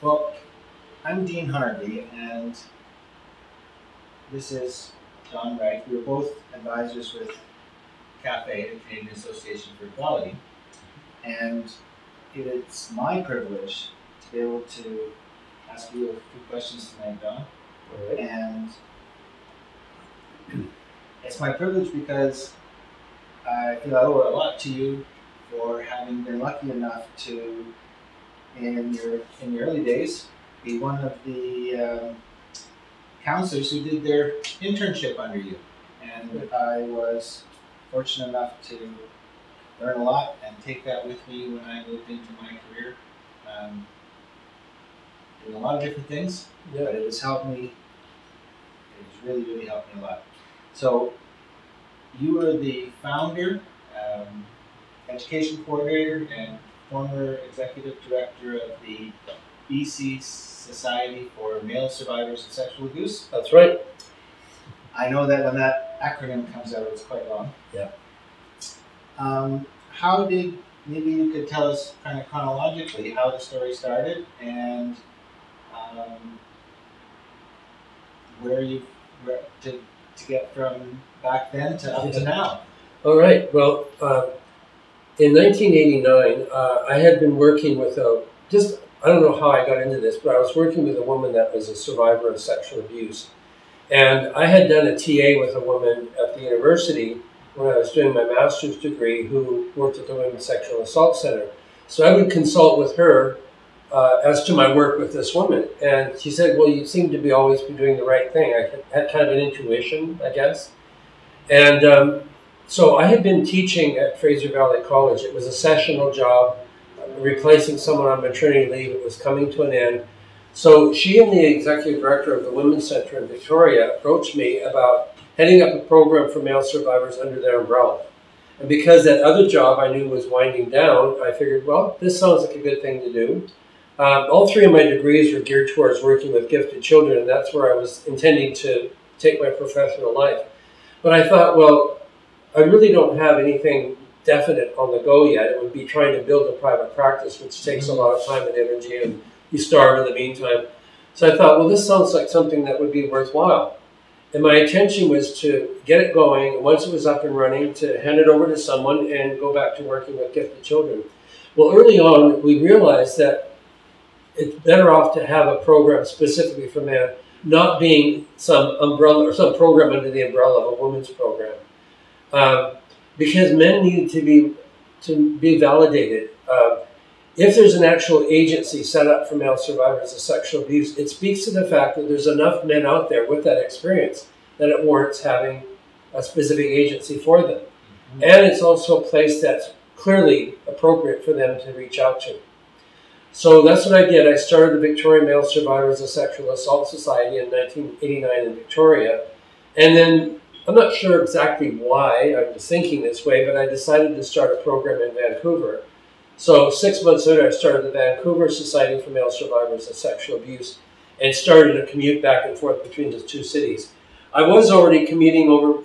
Well, I'm Dean Harvey, and this is Don Wright. We're both advisors with CAFE, the Canadian Association for Equality, and it's my privilege to be able to ask you a few questions tonight, Don. All right. And it's my privilege because I feel I owe a lot to you for having been lucky enough to, in your early days, be one of the counselors who did their internship under you. And I was fortunate enough to learn a lot and take that with me when I moved into my career. Doing a lot of different things, but it has helped me. It has really, really helped me a lot. So you are the founder, education coordinator, and former executive director of the BC Society for Male Survivors of Sexual Abuse. That's right. I know that when that acronym comes out, it's quite long. Yeah. How did, maybe you could tell us kind of chronologically how the story started and where you were to get from back then to up to now. All right. Well, in 1989, I had been working with I don't know how I got into this, but I was working with a woman that was a survivor of sexual abuse. And I had done a TA with a woman at the university when I was doing my master's degree who worked at the Women's Sexual Assault Center. So I would consult with her as to my work with this woman. And she said, well, you seem to be always be doing the right thing. I had kind of an intuition, I guess. And so I had been teaching at Fraser Valley College. It was a sessional job, replacing someone on maternity leave. It was coming to an end. So she and the executive director of the Women's Center in Victoria approached me about heading up a program for male survivors under their umbrella. And because that other job I knew was winding down, I figured, well, this sounds like a good thing to do. All three of my degrees were geared towards working with gifted children, and that's where I was intending to take my professional life. But I thought, well, I really don't have anything definite on the go yet. It would be trying to build a private practice, which takes a lot of time and energy, and you starve in the meantime. So I thought, well, this sounds like something that would be worthwhile. And my intention was to get it going, and once it was up and running, to hand it over to someone and go back to working with gifted children. Well, early on, we realized that it's better off to have a program specifically for men, not being some umbrella or some program under the umbrella of a women's program. Because men need to be validated. If there's an actual agency set up for male survivors of sexual abuse, it speaks to the fact that there's enough men out there with that experience that it warrants having a specific agency for them. Mm-hmm. And it's also a place that's clearly appropriate for them to reach out to. So that's what I did. I started the Victoria Male Survivors of Sexual Assault Society in 1989 in Victoria. And then, I'm not sure exactly why I was thinking this way, but I decided to start a program in Vancouver. So 6 months later, I started the Vancouver Society for Male Survivors of Sexual Abuse and started a commute back and forth between the two cities. I was already commuting over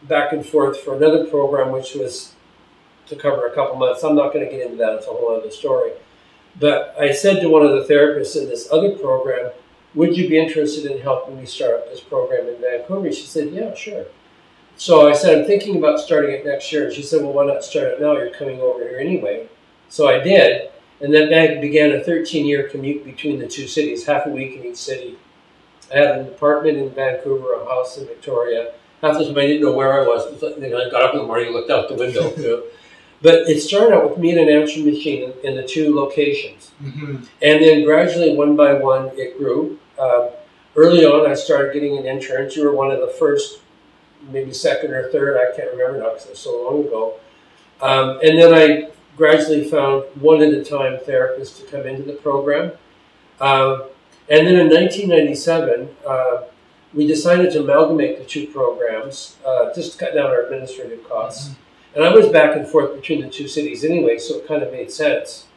back and forth for another program, which was to cover a couple months. I'm not going to get into that. It's a whole other story. But I said to one of the therapists in this other program, would you be interested in helping me start up this program in Vancouver? She said, yeah, sure. So I said, I'm thinking about starting it next year. And she said, well, why not start it now? You're coming over here anyway. So I did, and then began a 13-year commute between the two cities, half a week in each city. I had an apartment in Vancouver, a house in Victoria. Half the time I didn't know where I was. I got up in the morning and looked out the window. You know. But it started out with me and an answering machine in the two locations. Mm-hmm. And then gradually, one by one, it grew. Early on, I started getting an intern. You were one of the first, maybe second or third, I can't remember now because it was so long ago. And then I gradually found one at a time therapists to come into the program. And then in 1997, we decided to amalgamate the two programs, just to cut down our administrative costs. Mm-hmm. And I was back and forth between the two cities anyway, so it kind of made sense.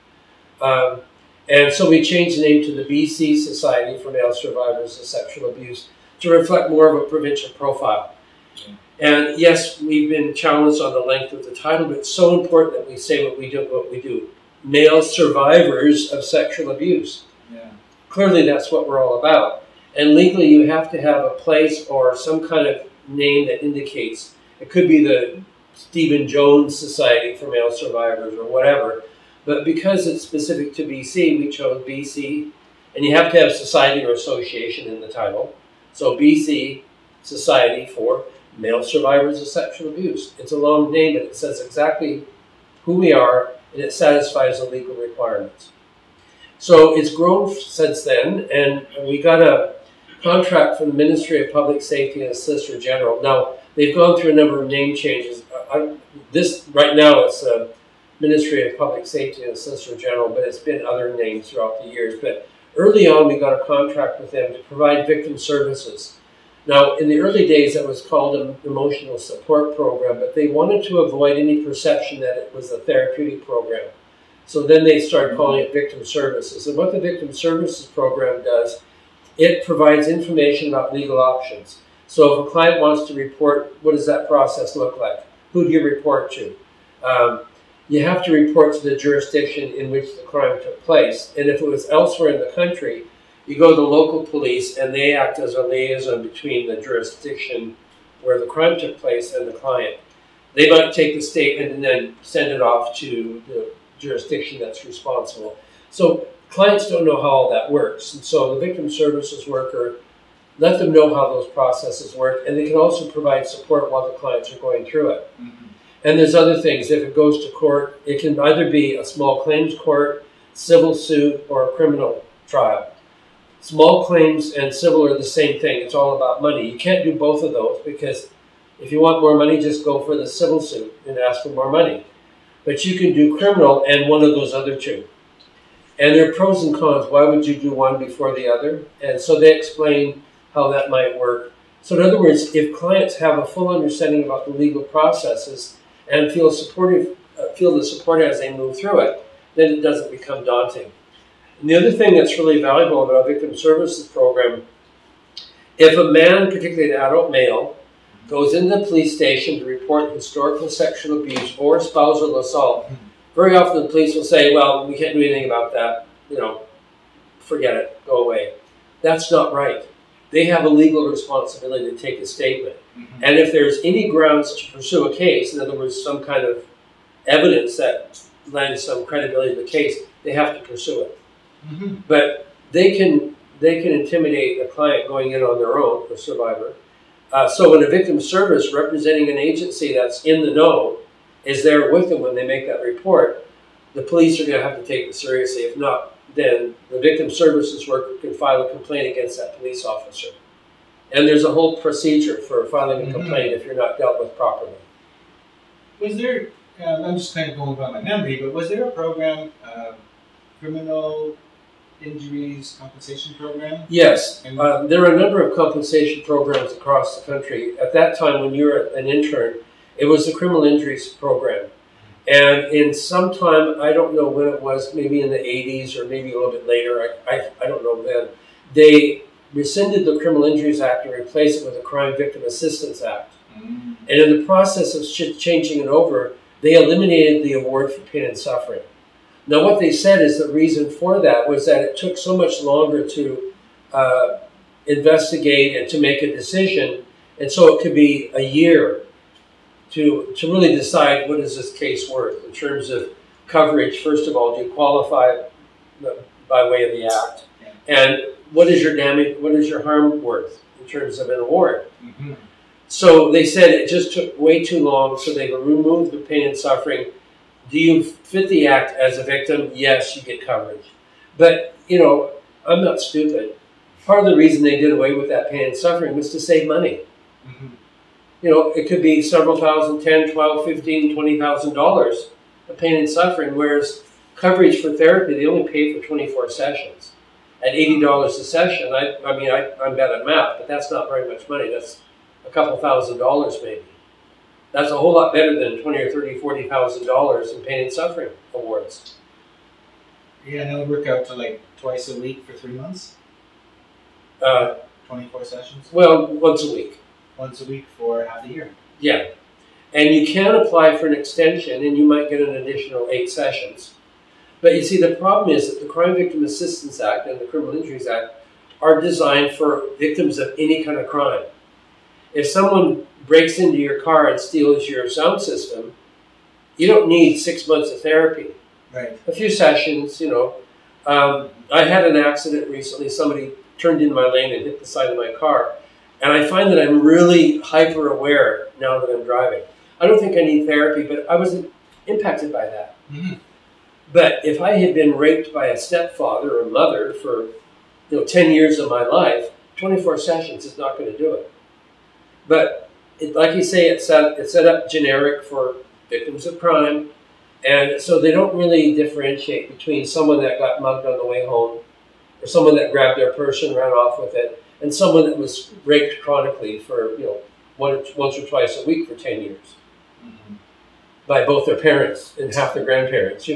And so we changed the name to the BC Society for Male Survivors of Sexual Abuse to reflect more of a provincial profile. Mm-hmm. And yes, we've been challenged on the length of the title, but it's so important that we say what we do. Male survivors of sexual abuse. Yeah. clearly that's what we're all about. And legally, you have to have a place or some kind of name that indicates. It could be the Stephen Jones Society for Male Survivors or whatever. But because it's specific to BC, we chose BC. And you have to have society or association in the title. So BC Society for Male Survivors of Sexual Abuse. It's a long name, but it says exactly who we are, and it satisfies the legal requirements. So it's grown since then, and we got a contract from the Ministry of Public Safety and the Solicitor General. Now, they've gone through a number of name changes. This, right now, it's the Ministry of Public Safety and the Solicitor General, but it's been other names throughout the years. But early on, we got a contract with them to provide victim services. Now, in the early days, it was called an emotional support program, but they wanted to avoid any perception that it was a therapeutic program. So then they started calling it victim services. And what the victim services program does, it provides information about legal options. So if a client wants to report, what does that process look like? Who do you report to? You have to report to the jurisdiction in which the crime took place. And if it was elsewhere in the country, you go to the local police and they act as a liaison between the jurisdiction where the crime took place and the client. They might take the statement and then send it off to the jurisdiction that's responsible. So clients don't know how all that works. And so the victim services worker, let them know how those processes work, and they can also provide support while the clients are going through it. Mm-hmm. And there's other things. If it goes to court, it can either be a small claims court, civil suit, or a criminal trial. Small claims and civil are the same thing. It's all about money. You can't do both of those because if you want more money, just go for the civil suit and ask for more money. But you can do criminal and one of those other two. And there are pros and cons. Why would you do one before the other? And so they explain how that might work. So in other words, if clients have a full understanding about the legal processes and feel the support as they move through it, then it doesn't become daunting. And the other thing that's really valuable about a victim services program, if a man, particularly an adult male, goes into the police station to report historical sexual abuse or spousal assault, very often the police will say, well, we can't do anything about that, forget it, go away. That's not right. They have a legal responsibility to take a statement. Mm-hmm. And if there's any grounds to pursue a case, in other words, some kind of evidence that lends some credibility to the case, they have to pursue it. Mm-hmm. But they can intimidate a client going in on their own, a survivor. So when a victim service representing an agency that's in the know is there with them when they make that report, the police are going to have to take it seriously. If not, then the victim services worker can file a complaint against that police officer. And there's a whole procedure for filing a complaint if you're not dealt with properly. Was there, I'm just kind of going by my memory, but was there a program, criminal injuries compensation program? Yes. There are a number of compensation programs across the country. At that time, when you were an intern, it was the criminal injuries program. And in some time, I don't know when it was, maybe in the 80s or maybe a little bit later, I don't know then, they rescinded the Criminal Injuries Act and replaced it with the Crime Victim Assistance Act. Mm. And in the process of changing it over, they eliminated the award for pain and suffering. Now what they said is the reason for that was that it took so much longer to investigate and to make a decision, and so it could be a year to really decide what is this case worth in terms of coverage. First of all, do you qualify by way of the Act? Yeah. And what is your damage, what is your harm worth in terms of an award? Mm-hmm. So they said it just took way too long, so they removed the pain and suffering. Do you fit the Act as a victim? Yes, you get coverage. But, I'm not stupid. Part of the reason they did away with that pain and suffering was to save money. Mm-hmm. It could be several thousand, $10,000, $12,000, $15,000, $20,000 of pain and suffering, whereas coverage for therapy, they only pay for 24 sessions. At $80 a session, I'm bad at math, but that's not very much money. That's a couple $1,000s maybe. That's a whole lot better than $20,000 or $30,000, $40,000 in pain and suffering awards. Yeah, and it'll work out to like twice a week for 3 months? 24 sessions? Well, once a week. Once a week for half a year? Yeah. And you can apply for an extension, and you might get an additional 8 sessions. But you see, the problem is that the Crime Victim Assistance Act and the Criminal Injuries Act are designed for victims of any kind of crime. If someone breaks into your car and steals your sound system, you don't need 6 months of therapy. Right. A few sessions, you know. I had an accident recently. Somebody turned into my lane and hit the side of my car. And I find that I'm really hyper aware now that I'm driving. I don't think I need therapy, but I was impacted by that. Mm-hmm. But if I had been raped by a stepfather or mother for 10 years of my life, 24 sessions is not going to do it. But like you say, it's set up generic for victims of crime. And so they don't really differentiate between someone that got mugged on the way home or someone that grabbed their purse and ran off with it and someone that was raped chronically for, once or twice a week for 10 years mm-hmm. by both their parents and half their grandparents,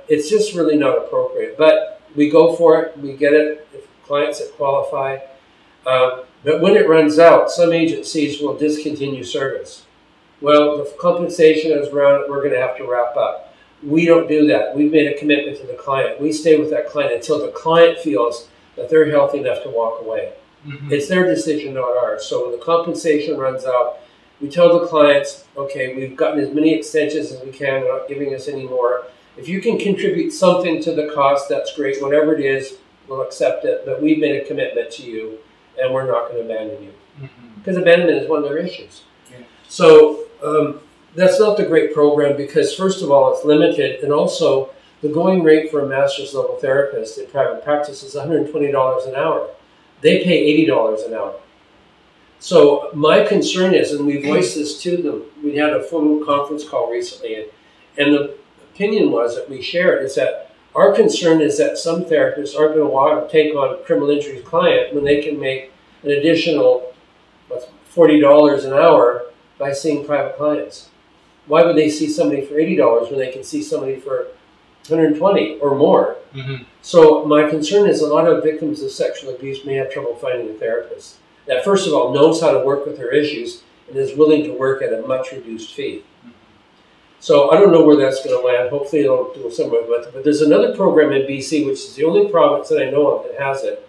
It's just really not appropriate. But we go for it. We get it. If clients that qualify. But when it runs out, some agencies will discontinue service. Well, the compensation is around, we're going to have to wrap up. We don't do that. We've made a commitment to the client. We stay with that client until the client feels that they're healthy enough to walk away. Mm-hmm. It's their decision, not ours. So when the compensation runs out, we tell the clients, okay, we've gotten as many extensions as we can. We're not giving us any more. If you can contribute something to the cost, that's great. Whatever it is, we'll accept it. But we've made a commitment to you, and we're not going to abandon you. Because abandonment is one of their issues. Yeah. So that's not the great program because, first of all, it's limited. And also, the going rate for a master's level therapist in private practice is $120 an hour. They pay $80 an hour. So my concern is, and we voiced this to them, we had a full conference call recently, and the opinion was that we shared is that our concern is that some therapists aren't going to want to take on a criminal injuries client when they can make an additional $40 an hour by seeing private clients. Why would they see somebody for $80 when they can see somebody for $120 or more? Mm-hmm. So my concern is a lot of victims of sexual abuse may have trouble finding a therapist that, first of all, knows how to work with their issues and is willing to work at a much reduced fee. Mm-hmm. So I don't know where that's going to land. Hopefully it'll do somewhere with it. But there's another program in BC, which is the only province that I know of that has it.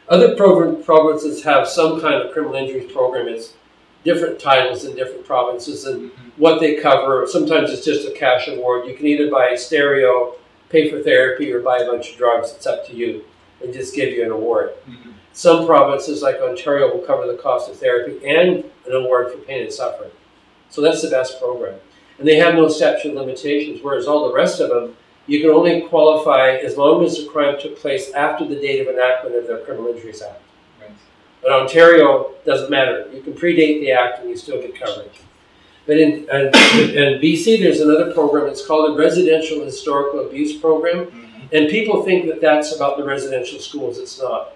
Other provinces have some kind of criminal injuries program. It's different titles in different provinces and what they cover. Sometimes it's just a cash award. You can either buy stereo, pay for therapy, or buy a bunch of drugs. It's up to you. They just give you an award. Mm-hmm. Some provinces, like Ontario, will cover the cost of therapy and an award for pain and suffering. So that's the best program. And they have no statute of limitations, whereas all the rest of them, you can only qualify as long as the crime took place after the date of enactment of their Criminal Injuries Act. Right. But Ontario, doesn't matter. You can predate the act and you still get coverage. But in BC, there's another program. It's called the Residential Historical Abuse Program. Mm-hmm. And people think that that's about the residential schools. It's not.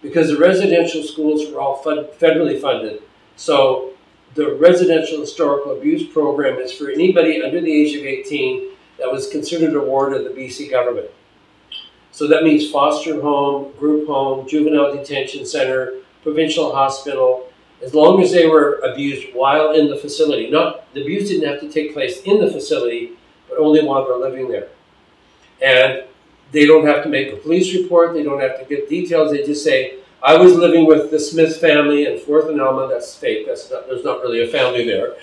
Because the residential schools are all federally funded. So the Residential Historical Abuse Program is for anybody under the age of 18 that was considered a ward of the BC government. So that means foster home, group home, juvenile detention center, provincial hospital, as long as they were abused while in the facility. The abuse didn't have to take place in the facility, but only while they're living there. And they don't have to make a police report. They don't have to get details. They just say, I was living with the Smith family in 4th and Alma. That's fake. There's not really a family there.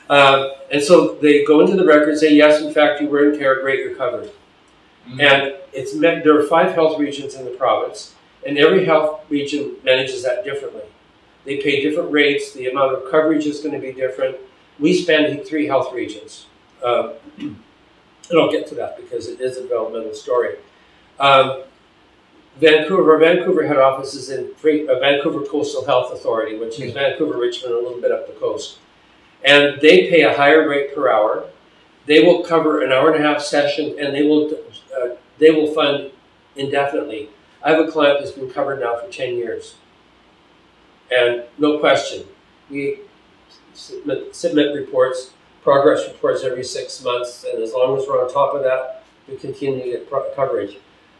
And so they go into the record, say, yes, in fact, you were in care, great, you're covered. Mm-hmm. And there are 5 health regions in the province, and every health region manages that differently. They pay different rates. The amount of coverage is going to be different. We span 3 health regions. And I'll get to that because it is a developmental story. Vancouver head office is in Vancouver Coastal Health Authority, which is Vancouver, Richmond, a little bit up the coast. And they pay a higher rate per hour. They will cover an hour-and-a-half session, and they will fund indefinitely. I have a client that's been covered now for 10 years. And no question, we submit reports, progress reports every 6 months, and as long as we're on top of that, we continue to get coverage.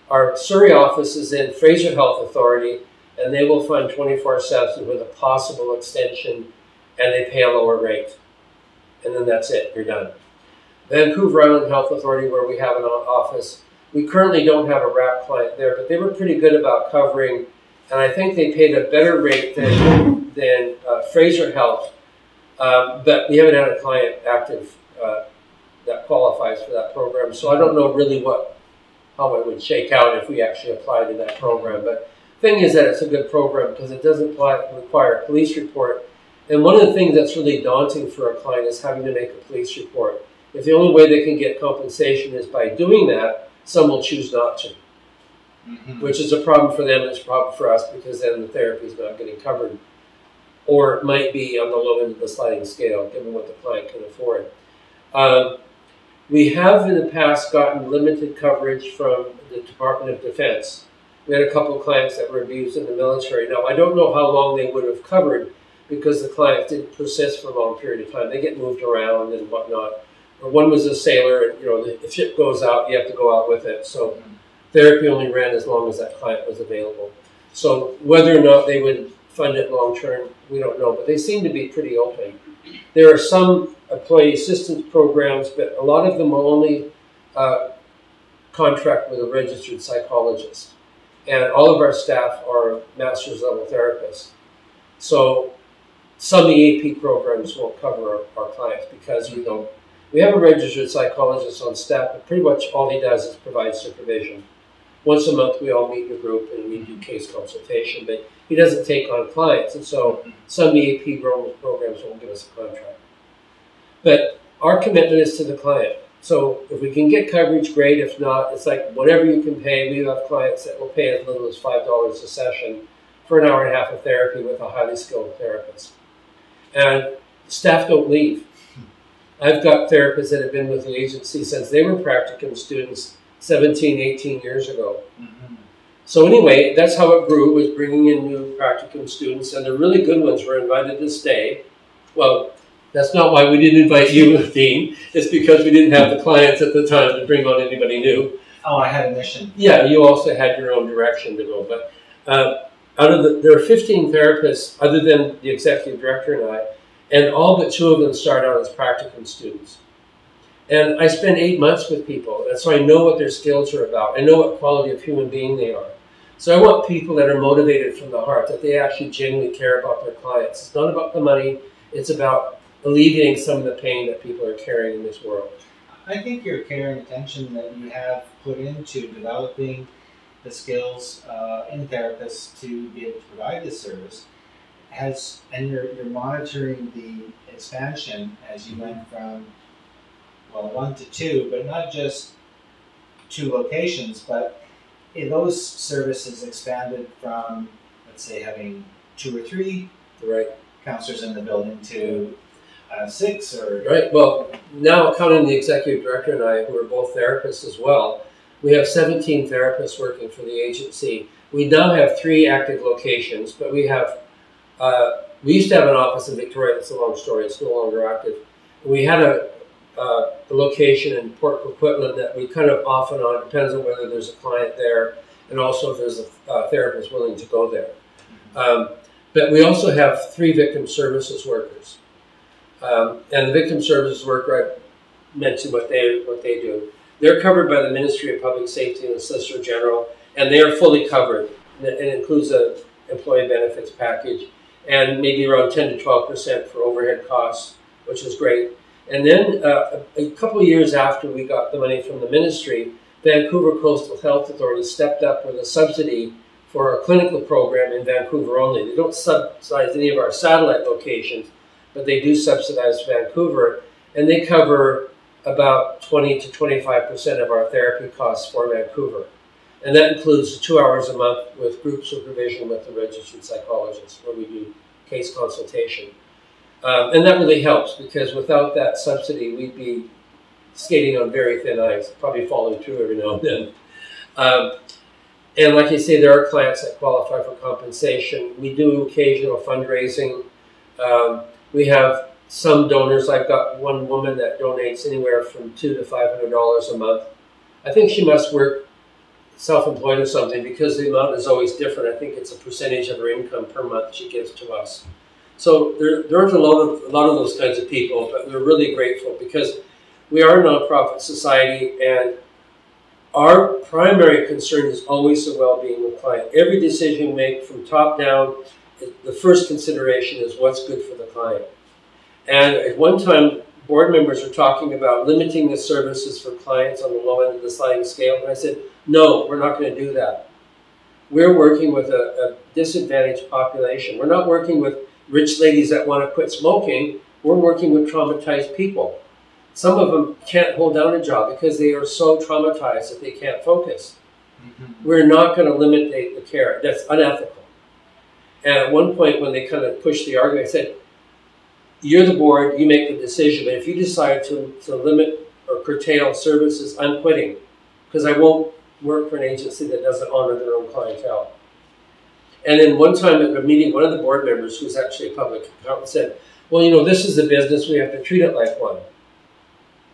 Our Surrey office is in Fraser Health Authority, and they will fund 24/7 with a possible extension, and they pay a lower rate. And then that's it, you're done. Vancouver Island Health Authority, where we have an office, we currently don't have a RAP client there, but they were pretty good about covering, and I think they paid a better rate than Fraser Health, but we haven't had a client active that qualifies for that program. So I don't know really how it would shake out if we actually apply to that program. But the thing is that it's a good program because it doesn't require a police report. And one of the things that's really daunting for a client is having to make a police report. If the only way they can get compensation is by doing that, some will choose not to, which is a problem for them. It's a problem for us because then the therapy is not getting covered, or it might be on the low end of the sliding scale, given what the client can afford. We have in the past gotten limited coverage from the Department of Defense. We had a couple of clients that were abused in the military. Now, I don't know how long they would have covered because the client didn't persist for a long period of time. They get moved around and whatnot. Or one was a sailor, and the ship goes out, you have to go out with it. So therapy only ran as long as that client was available. So whether or not they would fund it long term, we don't know, but they seem to be pretty open. There are some employee assistance programs, but a lot of them will only contract with a registered psychologist. And all of our staff are master's level therapists. So some EAP programs won't cover our clients because we have a registered psychologist on staff, but pretty much all he does is provide supervision. Once a month, we all meet in a group and we do case consultation, but he doesn't take on clients. And so some EAP programs won't give us a contract. But our commitment is to the client. So if we can get coverage, great. If not, it's like whatever you can pay. We have clients that will pay as little as $5 a session for an hour and a half of therapy with a highly skilled therapist. And staff don't leave. I've got therapists that have been with the agency since they were practicum students 17, 18 years ago. So anyway, that's how it grew, was bringing in new practicum students, and the really good ones were invited to stay. Well, that's not why we didn't invite you, Dean. It's because we didn't have the clients at the time to bring on anybody new. Oh, I had a mission. Yeah, you also had your own direction to go. But there are 15 therapists, other than the executive director and I, and all but 2 of them start out as practicum students. And I spend 8 months with people, and so I know what their skills are about. I know what quality of human being they are. So I want people that are motivated from the heart, that they actually genuinely care about their clients. It's not about the money, it's about alleviating some of the pain that people are carrying in this world. I think your care and attention that you have put into developing the skills in therapists to be able to provide this service and you're monitoring the expansion as you went from 1 to 2, but not just 2 locations, but those services expanded from, let's say, having 2 or 3 counselors in the building to 6 or... Right. Well, now counting the executive director and I, who are both therapists as well, we have 17 therapists working for the agency. We now have 3 active locations, but we have... we used to have an office in Victoria. That's a long story. It's no longer active. We had a location in Port Coquitlam that we kind of off and on, depends on whether there's a client there and also if there's a therapist willing to go there. But we also have 3 victim services workers. And the victim services worker, I mentioned what they do. They're covered by the Ministry of Public Safety and the Solicitor General, and they are fully covered. It includes an employee benefits package and maybe around 10 to 12% for overhead costs, which is great. And then a couple of years after we got the money from the ministry, Vancouver Coastal Health Authority stepped up with a subsidy for our clinical program in Vancouver only. They don't subsidize any of our satellite locations, but they do subsidize Vancouver, and they cover about 20 to 25% of our therapy costs for Vancouver. And that includes 2 hours a month with group supervision with the registered psychologist, where we do case consultation. And that really helps, because without that subsidy, we'd be skating on very thin ice, probably falling through every now and then. And like you say, there are clients that qualify for compensation. We do occasional fundraising. We have some donors. I've got one woman that donates anywhere from $200 to $500 a month. I think she must work self-employed or something, because the amount is always different. I think it's a percentage of her income per month she gives to us. So there aren't a lot of those kinds of people, but we're really grateful, because we are a nonprofit society, and our primary concern is always the well-being of the client. Every decision we make from top down, the first consideration is what's good for the client. And at one time, board members were talking about limiting the services for clients on the low end of the sliding scale. And I said, no, we're not going to do that. We're working with a disadvantaged population. We're not working with rich ladies that want to quit smoking. We're working with traumatized people. Some of them can't hold down a job because they are so traumatized that they can't focus. We're not going to limit the care. That's unethical. And at one point when they kind of pushed the argument, I said, you're the board, you make the decision, but if you decide to limit or curtail services, I'm quitting, because I won't work for an agency that doesn't honor their own clientele. And then one time at a meeting, one of the board members, who's actually a public accountant, said, well, you know, this is a business, we have to treat it like one.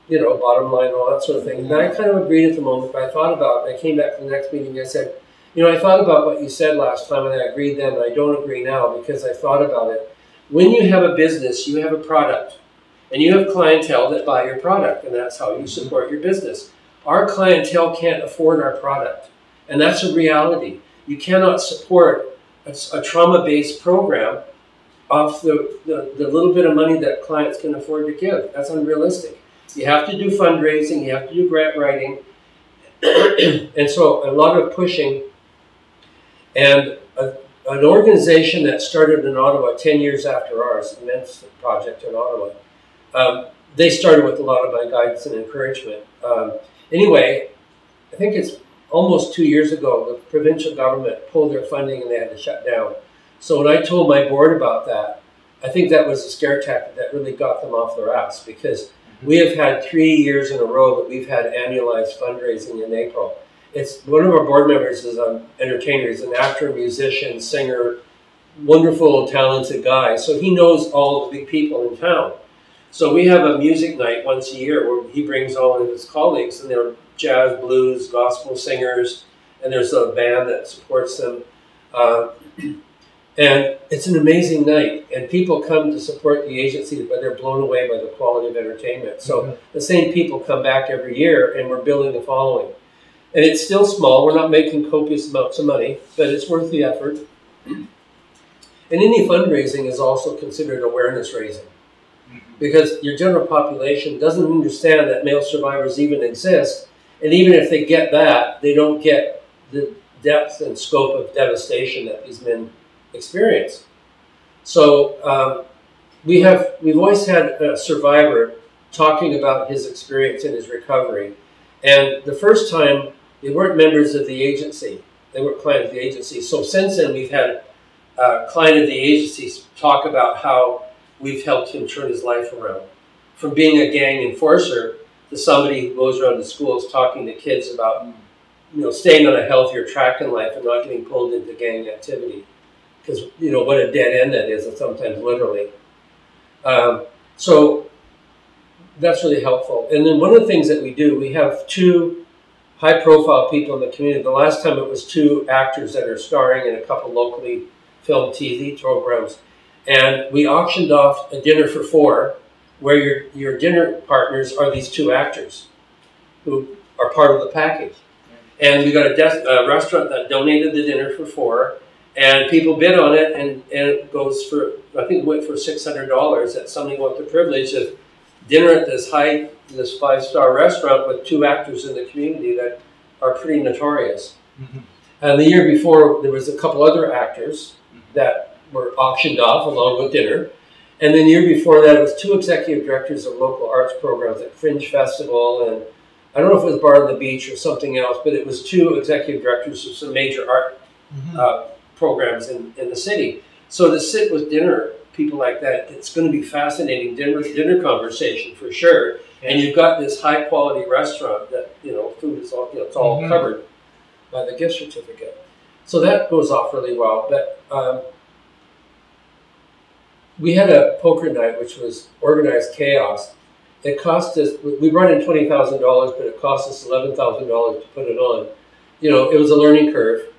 You know, bottom line and all that sort of thing. And I kind of agreed at the moment, but I thought about it. I came back to the next meeting and I said, you know, I thought about what you said last time and I agreed then, and I don't agree now because I thought about it. When you have a business, you have a product. And you have clientele that buy your product, and that's how you support your business. Our clientele can't afford our product. And that's a reality. You cannot support a trauma-based program off the little bit of money that clients can afford to give. That's unrealistic. You have to do fundraising, you have to do grant writing, and so a lot of pushing. And an organization that started in Ottawa 10 years after ours, immense project in Ottawa, they started with a lot of my guidance and encouragement. Anyway, I think it's almost 2 years ago, the provincial government pulled their funding and they had to shut down. So when I told my board about that, I think that was a scare tactic that really got them off their ass, because we have had 3 years in a row that we've had annualized fundraising in April. It's one of our board members is an entertainer. He's an actor, musician, singer, wonderful, talented guy. So he knows all the big people in town. So we have a music night once a year where he brings all of his colleagues, and they're jazz, blues, gospel singers, and there's a band that supports them. And it's an amazing night, and people come to support the agency, but they're blown away by the quality of entertainment. So the same people come back every year, and we're building the following. And it's still small. We're not making copious amounts of money, but it's worth the effort. And any fundraising is also considered awareness raising, because your general population doesn't understand that male survivors even exist. And even if they get that, they don't get the depth and scope of devastation that these men experience. So we've always had a survivor talking about his experience and his recovery. And the first time, they weren't members of the agency. They weren't clients of the agency. So since then, we've had a client of the agency talk about how we've helped him turn his life around. From being a gang enforcer to somebody who goes around to schools talking to kids about, you know, staying on a healthier track in life and not getting pulled into gang activity. Because, you know, what a dead end that is, and sometimes literally. So that's really helpful. And then one of the things that we do, we have 2 high-profile people in the community. The last time it was 2 actors that are starring in a couple locally filmed TV programs. And we auctioned off a dinner for 4, where your dinner partners are these 2 actors who are part of the package. And we got a restaurant that donated the dinner for 4, and people bid on it, and it goes for, I think it went for $600, that somebody want the privilege of dinner at this 5-star restaurant with 2 actors in the community that are pretty notorious. And the year before, there was a couple other actors that were auctioned off along with dinner. And then the year before that, it was 2 executive directors of local arts programs at Fringe Festival, and I don't know if it was Bar on the Beach or something else, but it was 2 executive directors of some major art programs in the city. So to sit with dinner, people like that, it's going to be fascinating dinner conversation for sure. And you've got this high quality restaurant that, you know, food is all, you know, it's all covered by the gift certificate. So that goes off really well. But we had a poker night, which was organized chaos. It cost us, we brought in $20,000, but it cost us $11,000 to put it on. You know, it was a learning curve.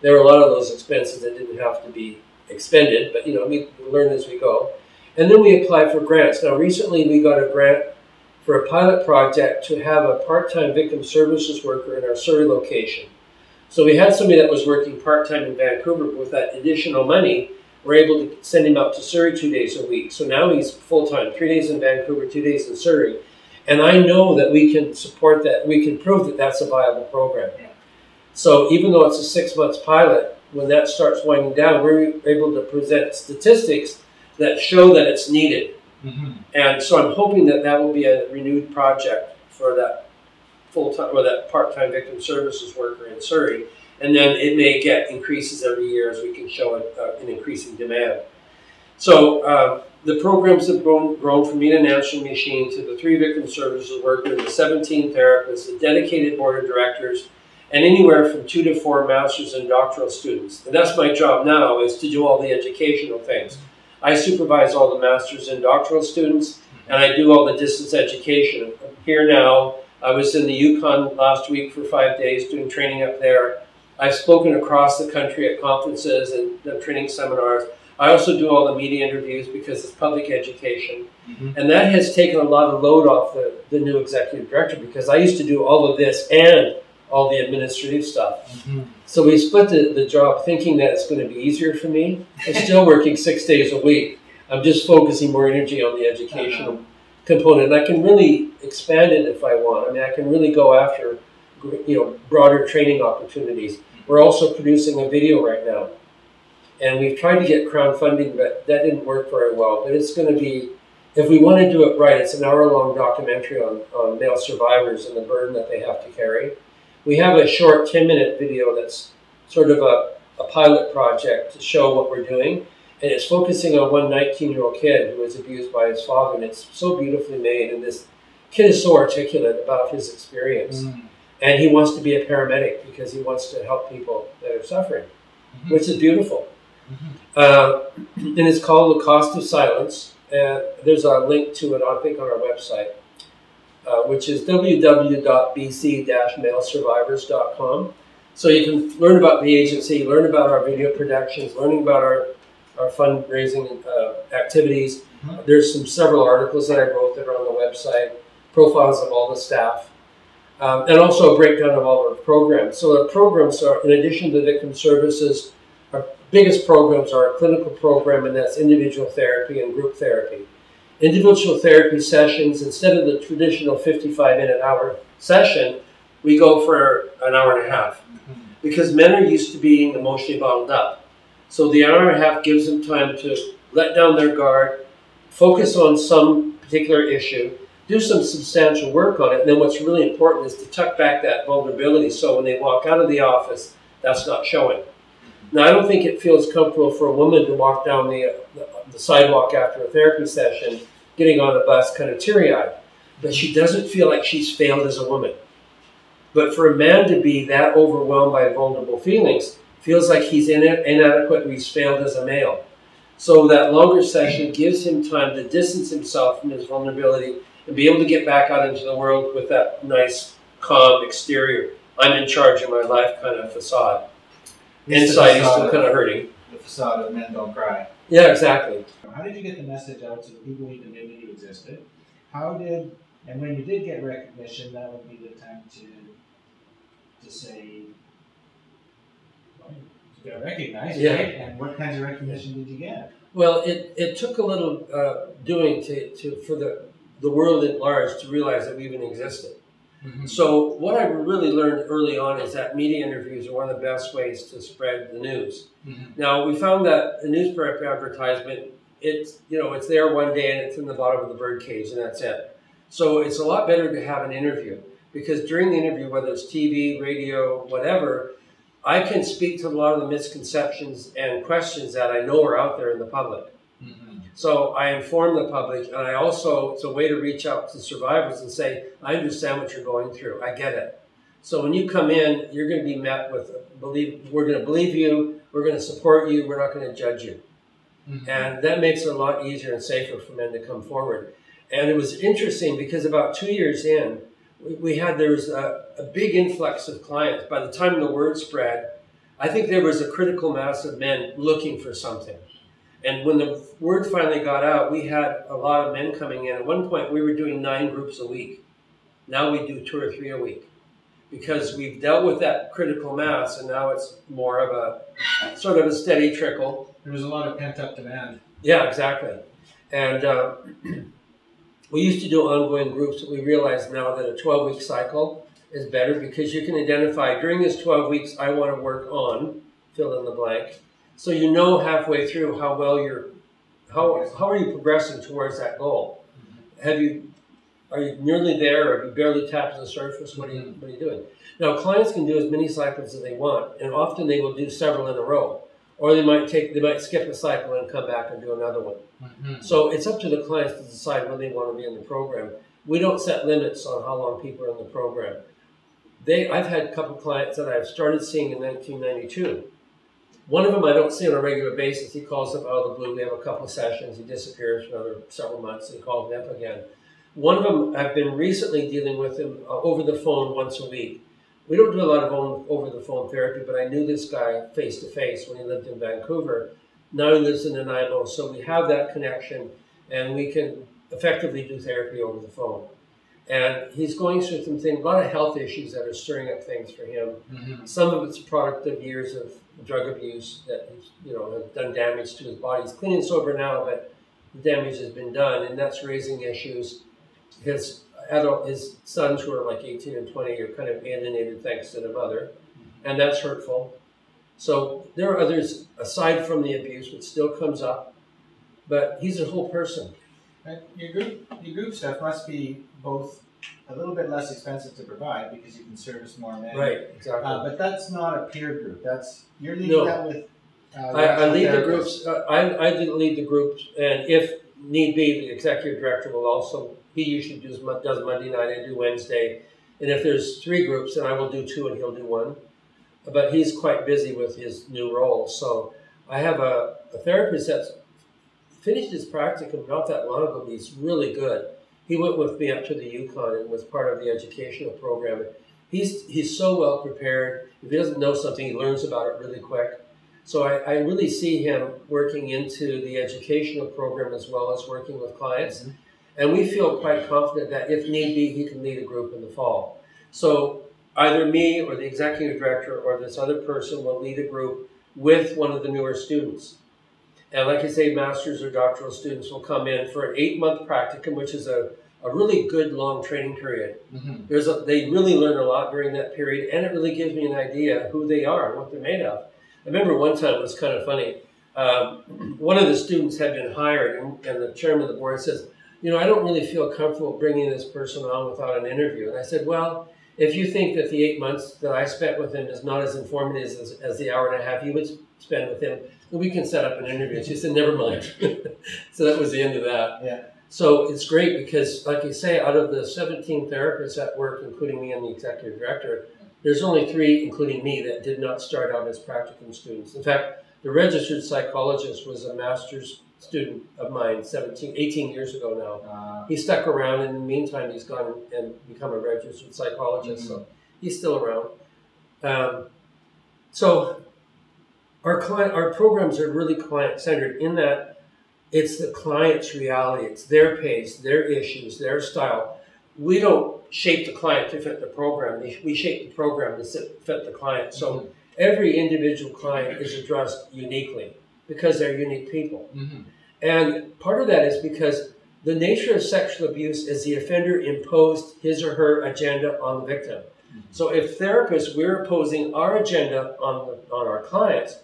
There were a lot of those expenses that didn't have to be expended, but, you know, we learn as we go. And then we applied for grants. Now, recently we got a grant for a pilot project to have a part-time victim services worker in our Surrey location. So we had somebody that was working part-time in Vancouver, but with that additional money, we're able to send him out to Surrey 2 days a week. So now he's full-time, 3 days in Vancouver, 2 days in Surrey. And I know that we can support that, we can prove that that's a viable program. Yeah. So even though it's a 6 months pilot, when that starts winding down, we're able to present statistics that show that it's needed. Mm-hmm. And so I'm hoping that that will be a renewed project for that full-time or that part-time victim services worker in Surrey. And then it may get increases every year as we can show an increasing demand. So the programs have grown from being an answering machine to the 3 victim services workers, the 17 therapists, the dedicated board of directors, and anywhere from 2 to 4 master's and doctoral students. And that's my job now, is to do all the educational things. I supervise all the master's and doctoral students, and I do all the distance education. I'm here now. I was in the Yukon last week for 5 days doing training up there. I've spoken across the country at conferences and done training seminars. I also do all the media interviews because it's public education. Mm-hmm. And that has taken a lot of load off the new executive director, because I used to do all of this and all the administrative stuff. Mm-hmm. So we split the job thinking that it's going to be easier for me. I'm still working 6 days a week. I'm just focusing more energy on the educational component. And I can really expand it if I want. I mean, I can really go after, broader training opportunities. We're also producing a video right now. And we've tried to get crowdfunding, but that didn't work very well. But it's going to be, if we want to do it right, it's an hour-long documentary on male survivors and the burden that they have to carry. We have a short 10-minute video that's sort of a pilot project to show what we're doing. And it's focusing on one 19-year-old kid who was abused by his father. And it's so beautifully made. And this kid is so articulate about his experience. Mm. And he wants to be a paramedic because he wants to help people that are suffering, mm-hmm. which is beautiful. Mm-hmm. And it's called The Cost of Silence. And there's a link to it, I think, on our website, which is www.bc-malesurvivors.com. So you can learn about the agency, learn about our video productions, learning about our fundraising activities. Mm-hmm. There's several articles that I wrote that are on the website, profiles of all the staff, and also a breakdown of all our programs. So our programs are, in addition to victim services, our biggest programs are a clinical program, and that's individual therapy and group therapy. Individual therapy sessions, instead of the traditional 55-minute hour session, we go for an hour and a half. Mm-hmm. Because men are used to being emotionally bottled up. So the hour and a half gives them time to let down their guard, focus on some particular issue, do some substantial work on it, and then what's really important is to tuck back that vulnerability so when they walk out of the office, that's not showing. Now, I don't think it feels comfortable for a woman to walk down the sidewalk after a therapy session, getting on a bus kind of teary-eyed, but she doesn't feel like she's failed as a woman. But for a man to be that overwhelmed by vulnerable feelings, feels like he's inadequate or he's failed as a male. So that longer session gives him time to distance himself from his vulnerability and be able to get back out into the world with that nice, calm exterior, I'm in charge of my life kind of facade. Inside, he's still kind of hurting. The facade of men don't cry. Yeah, exactly. How did you get the message out to the people who even knew you existed? And when you did get recognition, that would be the time to say, well, you got recognized, yeah. Right? And what kinds of recognition did you get? Well, it took a little doing for the world at large to realize that we even existed. Mm-hmm. So what I really learned early on is that media interviews are one of the best ways to spread the news. Mm-hmm. Now, we found that the newspaper advertisement, it's there one day and it's in the bottom of the birdcage and that's it. So it's a lot better to have an interview, because during the interview, whether it's TV, radio, whatever, I can speak to a lot of the misconceptions and questions that I know are out there in the public. Mm-hmm. So I inform the public, and I also, it's a way to reach out to survivors and say, I understand what you're going through. I get it. So when you come in, you're going to be met with, we're going to believe you, we're going to support you, we're not going to judge you. Mm-hmm. And that makes it a lot easier and safer for men to come forward. And it was interesting because about 2 years in, there was a big influx of clients. By the time the word spread, I think there was a critical mass of men looking for something. And when the word finally got out, we had a lot of men coming in. At one point, we were doing 9 groups a week. Now we do 2 or 3 a week because we've dealt with that critical mass, and now it's more of a sort of a steady trickle. There was a lot of pent-up demand. Yeah, exactly. And we used to do ongoing groups, but we realize now that a 12-week cycle is better because you can identify during this 12 weeks, I want to work on, fill in the blank. So you know halfway through how well how are you progressing towards that goal? Are you nearly there, or have you barely tapped the surface? What are you doing? Now, clients can do as many cycles as they want, and often they will do several in a row. Or they might skip a cycle and come back and do another one. So it's up to the clients to decide when they want to be in the program. We don't set limits on how long people are in the program. I've had a couple of clients that I've started seeing in 1992. One of them I don't see on a regular basis. He calls up out of the blue. We have a couple of sessions. He disappears for another several months, and he calls me up again. One of them, I've been recently dealing with him over the phone once a week. We don't do a lot of over-the-phone therapy, but I knew this guy face-to-face when he lived in Vancouver. Now he lives in Nanaimo, so we have that connection, and we can effectively do therapy over the phone. And he's going through some things, a lot of health issues that are stirring up things for him. Some of it's a product of years of drug abuse that have done damage to his body. He's clean and sober now, but the damage has been done, and that's raising issues. His sons, who are like 18 and 20, are kind of alienated thanks to the mother, and that's hurtful. So there are others aside from the abuse, which still comes up, but he's a whole person. Your group stuff must be both a little bit less expensive to provide because you can service more men. Right, exactly. But that's not a peer group. You're leading that with. I lead the groups. I lead the groups, and if need be, the executive director will also. He usually does Monday night. I do Wednesday, and if there's 3 groups, then I will do 2 and he'll do 1. But he's quite busy with his new role. So I have a therapist that's finished his practicum not that long ago, but he's really good. He went with me up to the Yukon and was part of the educational program. He's so well prepared. If he doesn't know something, he learns about it really quick. So I really see him working into the educational program as well as working with clients. And we feel quite confident that if need be, he can lead a group in the fall. So either me or the executive director or this other person will lead a group with one of the newer students. And like I say, master's or doctoral students will come in for an 8-month practicum, which is a really good long training period. They really learn a lot during that period, and it really gives me an idea who they are and what they're made of. I remember one time, it was kind of funny. One of the students had been hired, and the chairman of the board says, I don't really feel comfortable bringing this person on without an interview. And I said, well, if you think that the 8 months that I spent with him is not as informative as the hour and a half you would spend with him, then we can set up an interview. She said, never mind. So that was the end of that. Yeah. So it's great because, like you say, out of the 17 therapists at work, including me and the executive director, there's only 3, including me, that did not start out as practicum students. In fact, the registered psychologist was a master's student of mine 18 years ago now. He stuck around, and in the meantime, he's gone and become a registered psychologist, so he's still around. So our programs are really client-centered in that it's the client's reality. It's their pace, their issues, their style. We don't shape the client to fit the program. We shape the program to fit the client. So every individual client is addressed uniquely because they're unique people. And part of that is because the nature of sexual abuse is the offender imposed his or her agenda on the victim. So if therapists, we're imposing our agenda on our clients,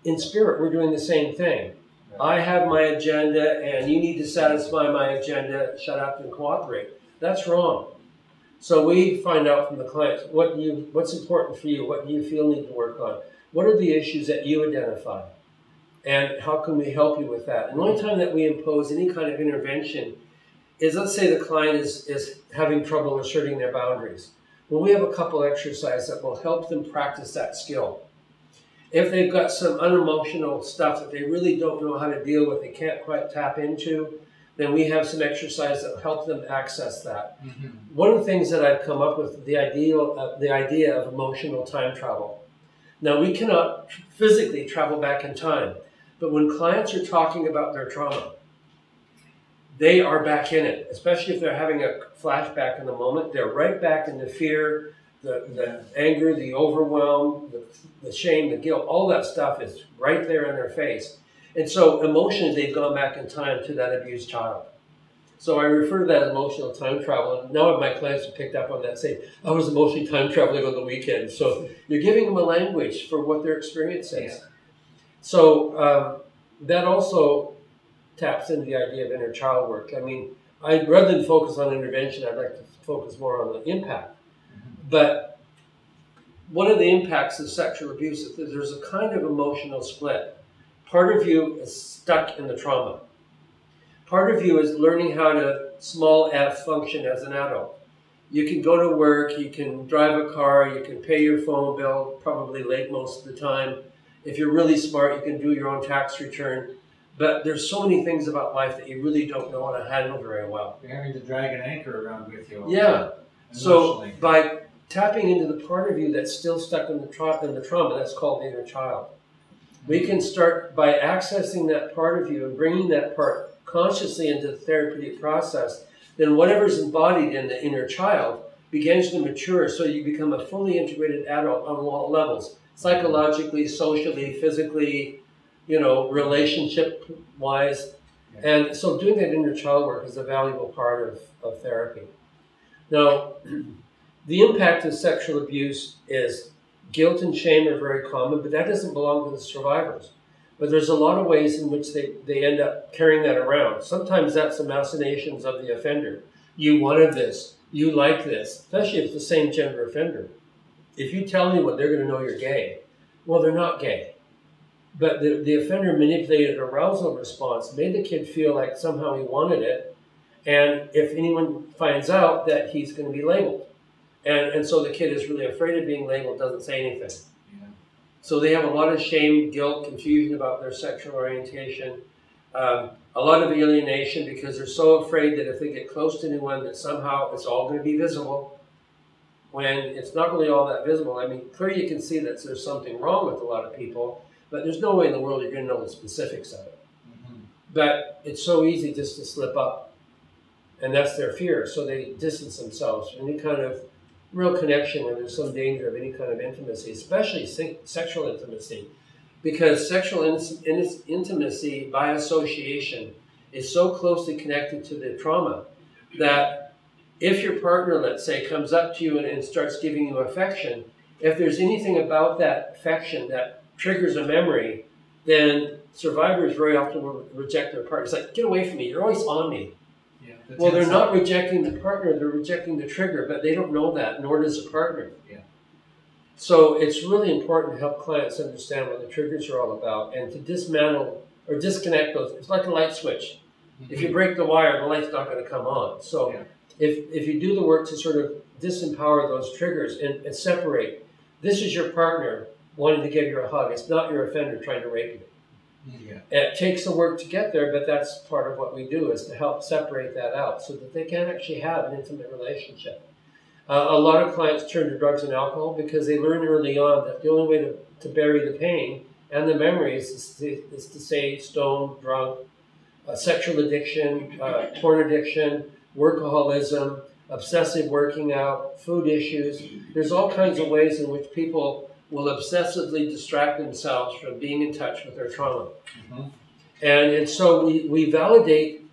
in spirit, we're doing the same thing. I have my agenda, and you need to satisfy my agenda, shut up and cooperate. That's wrong. So we find out from the clients what's important for you, what do you feel need to work on, what are the issues that you identify, and how can we help you with that? And the only time that we impose any kind of intervention is, let's say the client is having trouble asserting their boundaries. Well, we have a couple exercises that will help them practice that skill. If they've got some unemotional stuff that they really don't know how to deal with, they can't quite tap into, then we have some exercises that help them access that. One of the things that I've come up with, the idea of emotional time travel. Now, we cannot physically travel back in time, But when clients are talking about their trauma, they are back in it, especially if they're having a flashback in the moment. They're right back in the fear, the anger, the overwhelm, the shame, the guilt. All that stuff is right there in their face. And so emotionally, they've gone back in time to that abused child. So I refer to that as emotional time travel. And now my clients have picked up on that, say, I was emotionally time traveling on the weekend. So you're giving them a language for what their experience is. Yeah. So that also taps into the idea of inner child work. I mean, rather than focus on intervention, I'd like to focus more on the impact. But one of the impacts of sexual abuse is that there's a kind of emotional split. Part of you is stuck in the trauma. Part of you is learning how to small f function as an adult. You can go to work, you can drive a car, you can pay your phone bill, probably late most of the time. If you're really smart, you can do your own tax return. But there's so many things about life that you really don't know how to handle very well. You're having to drag an anchor around with you. Yeah. So by tapping into the part of you that's still stuck in the trauma, that's called the inner child. We can start by accessing that part of you and bringing that part consciously into the therapeutic process. Then whatever's embodied in the inner child begins to mature, so you become a fully integrated adult on all levels, psychologically, socially, physically, relationship-wise. Yeah. And so doing that inner child work is a valuable part of therapy. Now, the impact of sexual abuse is guilt and shame are very common, but that doesn't belong to the survivors. But there's a lot of ways in which they end up carrying that around. Sometimes that's the machinations of the offender. You wanted this. You like this, especially if it's the same gender offender. If you tell anyone, they're going to know you're gay. Well, they're not gay. But the offender manipulated arousal response, made the kid feel like somehow he wanted it. And if anyone finds out, that he's going to be labeled. And so the kid is really afraid of being labeled, doesn't say anything. Yeah. So they have a lot of shame, guilt, confusion about their sexual orientation. A lot of alienation because they're so afraid that if they get close to anyone that somehow it's all going to be visible, when it's not really all that visible. I mean, clearly you can see that there's something wrong with a lot of people, but there's no way in the world you're going to know the specifics of it. Mm-hmm. But it's so easy just to slip up. And that's their fear. So they distance themselves from any kind of real connection where there's some danger of any kind of intimacy, especially sexual intimacy. Because sexual intimacy, by association, is so closely connected to the trauma that if your partner, let's say, comes up to you and starts giving you affection, if there's anything about that affection that triggers a memory, then survivors very often will reject their partner. It's like, get away from me, you're always on me. Yeah, well, they're not rejecting the partner, they're rejecting the trigger, but they don't know that, nor does the partner. Yeah. So it's really important to help clients understand what the triggers are all about and to dismantle or disconnect those. It's like a light switch. Mm-hmm. If you break the wire, the light's not going to come on. So yeah. if you do the work to sort of disempower those triggers and separate, this is your partner wanting to give you a hug. It's not your offender trying to rape you. Yeah. It takes the work to get there, but that's part of what we do, is to help separate that out so that they can actually have an intimate relationship. A lot of clients turn to drugs and alcohol because they learn early on that the only way to bury the pain and the memories is to stay stoned, drunk, sexual addiction, porn addiction, workaholism, obsessive working out, food issues. There's all kinds of ways in which people will obsessively distract themselves from being in touch with their trauma. Mm-hmm. And so we validate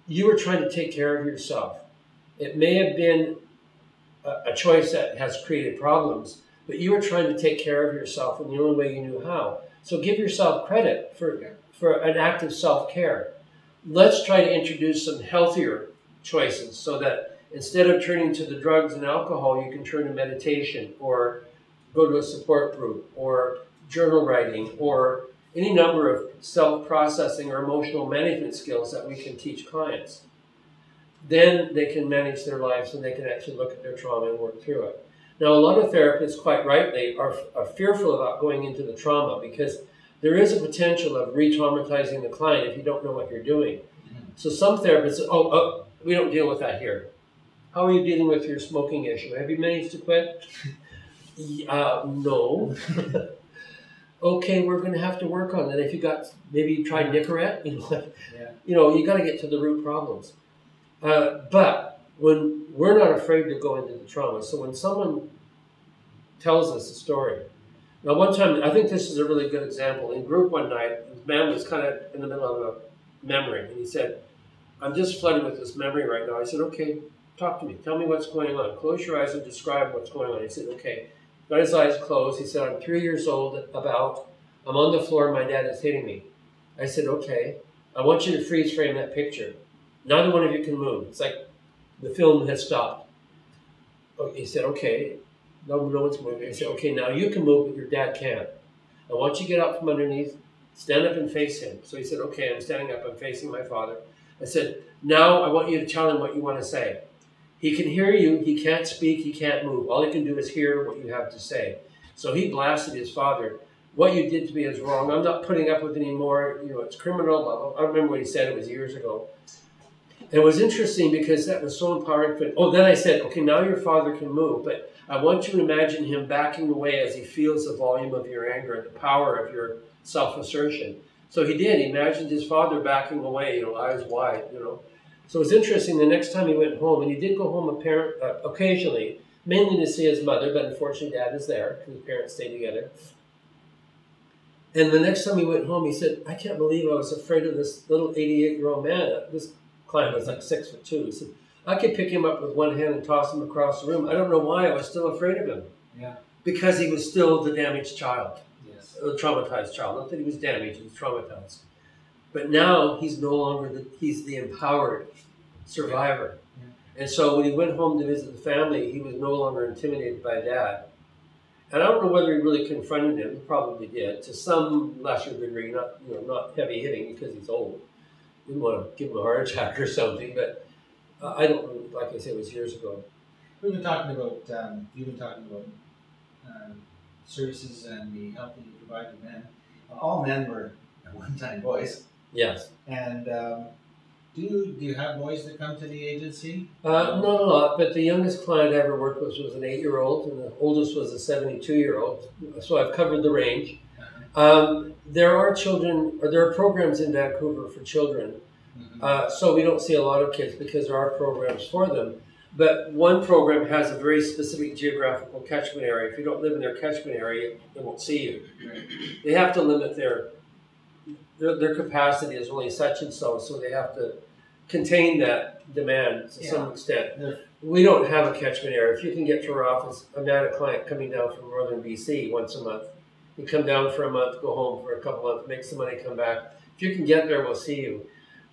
you were trying to take care of yourself. It may have been a choice that has created problems, but you were trying to take care of yourself in the only way you knew how. So give yourself credit for an act of self-care. Let's try to introduce some healthier choices so that instead of turning to the drugs and alcohol, you can turn to meditation or go to a support group or journal writing or any number of self-processing or emotional management skills that we can teach clients. Then they can manage their lives and they can actually look at their trauma and work through it. Now, a lot of therapists, quite rightly, are fearful about going into the trauma because there is a potential of re-traumatizing the client if you don't know what you're doing. So some therapists say, oh, we don't deal with that here. How are you dealing with your smoking issue? Have you managed to quit? No. okay, we're going to have to work on that. If you got, maybe you tried Nicorette, Yeah. you got to get to the root problems. But when we're not afraid to go into the trauma, so when someone tells us a story. Now, one time, I think this is a really good example. In group one night, the man was kind of in the middle of a memory, and he said, I'm just flooded with this memory right now. I said, okay, talk to me. Tell me what's going on. Close your eyes and describe what's going on. He said, okay. Got his eyes closed. He said, I'm 3 years old, I'm on the floor, my dad is hitting me. I said, okay, I want you to freeze frame that picture. Neither one of you can move. It's like the film has stopped. He said, okay. No one's moving. I said, okay, now you can move, but your dad can't. I want you to get up from underneath, stand up and face him. So he said, okay, I'm standing up, I'm facing my father. I said, now I want you to tell him what you want to say. He can hear you, he can't speak, he can't move. All he can do is hear what you have to say. So he blasted his father. What you did to me is wrong. I'm not putting up with it anymore. It's criminal. Blah, blah. I don't remember what he said. It was years ago. It was interesting because that was so empowering. Then I said, okay, now your father can move, but I want you to imagine him backing away as he feels the volume of your anger and the power of your self-assertion. So he did. He imagined his father backing away, eyes wide, So it was interesting. The next time he went home, and he did go home occasionally, mainly to see his mother, but unfortunately Dad is there because his parents stayed together. And the next time he went home, he said, I can't believe I was afraid of this little 88-year-old man. This client was like 6'2". He said, I could pick him up with one hand and toss him across the room. I don't know why I was still afraid of him. Yeah. Because he was still the damaged child. Yes. The traumatized child. Not that he was damaged, he was traumatized. But now he's no longer he's the empowered survivor. Yeah. And so when he went home to visit the family, he was no longer intimidated by Dad. And I don't know whether he really confronted him. He probably did, to some lesser degree, not heavy hitting because he's old. Didn't want to give him a heart attack or something, but I don't know, like I said, it was years ago. We've been talking about, you've been talking about services and the help that you provide to men. All men were at one time boys. Yes. And do you have boys that come to the agency? Not a lot, but the youngest client I ever worked with was an 8-year-old, and the oldest was a 72-year-old. So I've covered the range. There are programs in Vancouver for children. So we don't see a lot of kids because there are programs for them. But one program has a very specific geographical catchment area. If you don't live in their catchment area, they won't see you. They have to limit their capacity is only such and so they have to contain that demand to some extent. We don't have a catchment area. If you can get to our office, I've had a client coming down from northern BC once a month. You come down for a month, go home for a couple months, make some money, come back. If you can get there, we'll see you.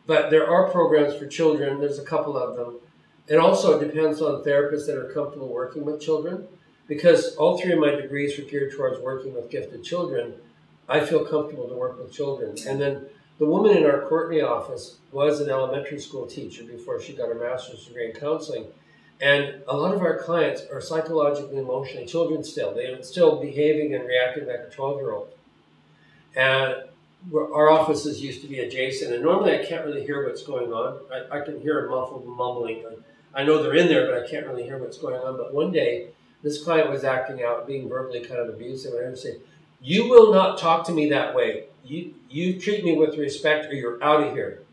But there are programs for children. There's a couple of them. It also depends on therapists that are comfortable working with children, because all 3 of my degrees were geared towards working with gifted children. I feel comfortable to work with children. And then the woman in our Courtney office was an elementary school teacher before she got her master's degree in counseling. And a lot of our clients are psychologically, emotionally children still. They're still behaving and reacting like a 12-year-old. And our offices used to be adjacent, and normally I can't really hear what's going on. I can hear a muffled mumbling. I know they're in there, but I can't really hear what's going on. But one day, this client was acting out, being verbally kind of abusive, and I heard him say, "You will not talk to me that way. You treat me with respect, or you're out of here."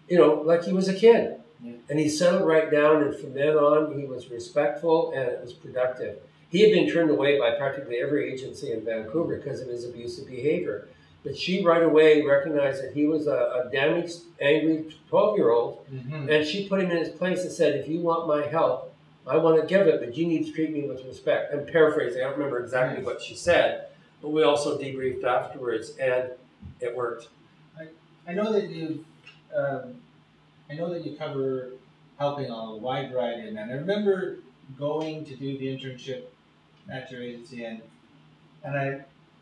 Like he was a kid. Yeah. And he settled right down, and from then on, he was respectful, and it was productive. He had been turned away by practically every agency in Vancouver because of his abusive behavior. But she right away recognized that he was a damaged, angry 12-year-old, and she put him in his place and said, if you want my help, I want to give it, but you need to treat me with respect. I'm paraphrasing. I don't remember exactly what she said, but we also debriefed afterwards, and it worked. I know that you cover helping on a wide variety of men. I remember going to do the internship at your agency, and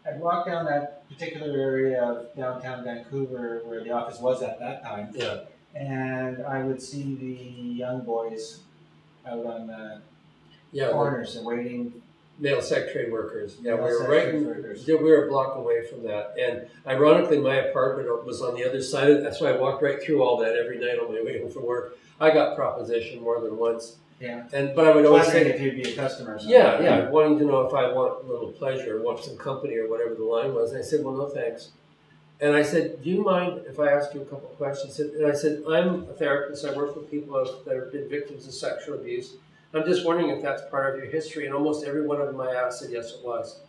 I'd walk down that particular area of downtown Vancouver where the office was at that time. Yeah. And I would see the young boys out on the corners and waiting. Male sex trade workers. Yeah, we were a block away from that. And ironically, my apartment was on the other side of it. That's why I walked right through all that every night on my way home from work. I got propositioned more than once. Yeah. But I would always Wondering say, if you'd be a customer or something. yeah, wanting to know if I want a little pleasure, want some company, or whatever the line was. And I said, well, no thanks. And I said, do you mind if I ask you a couple of questions? And I said, I'm a therapist. I work with people that have been victims of sexual abuse. I'm just wondering if that's part of your history. And almost every one of them I asked said, yes, it was.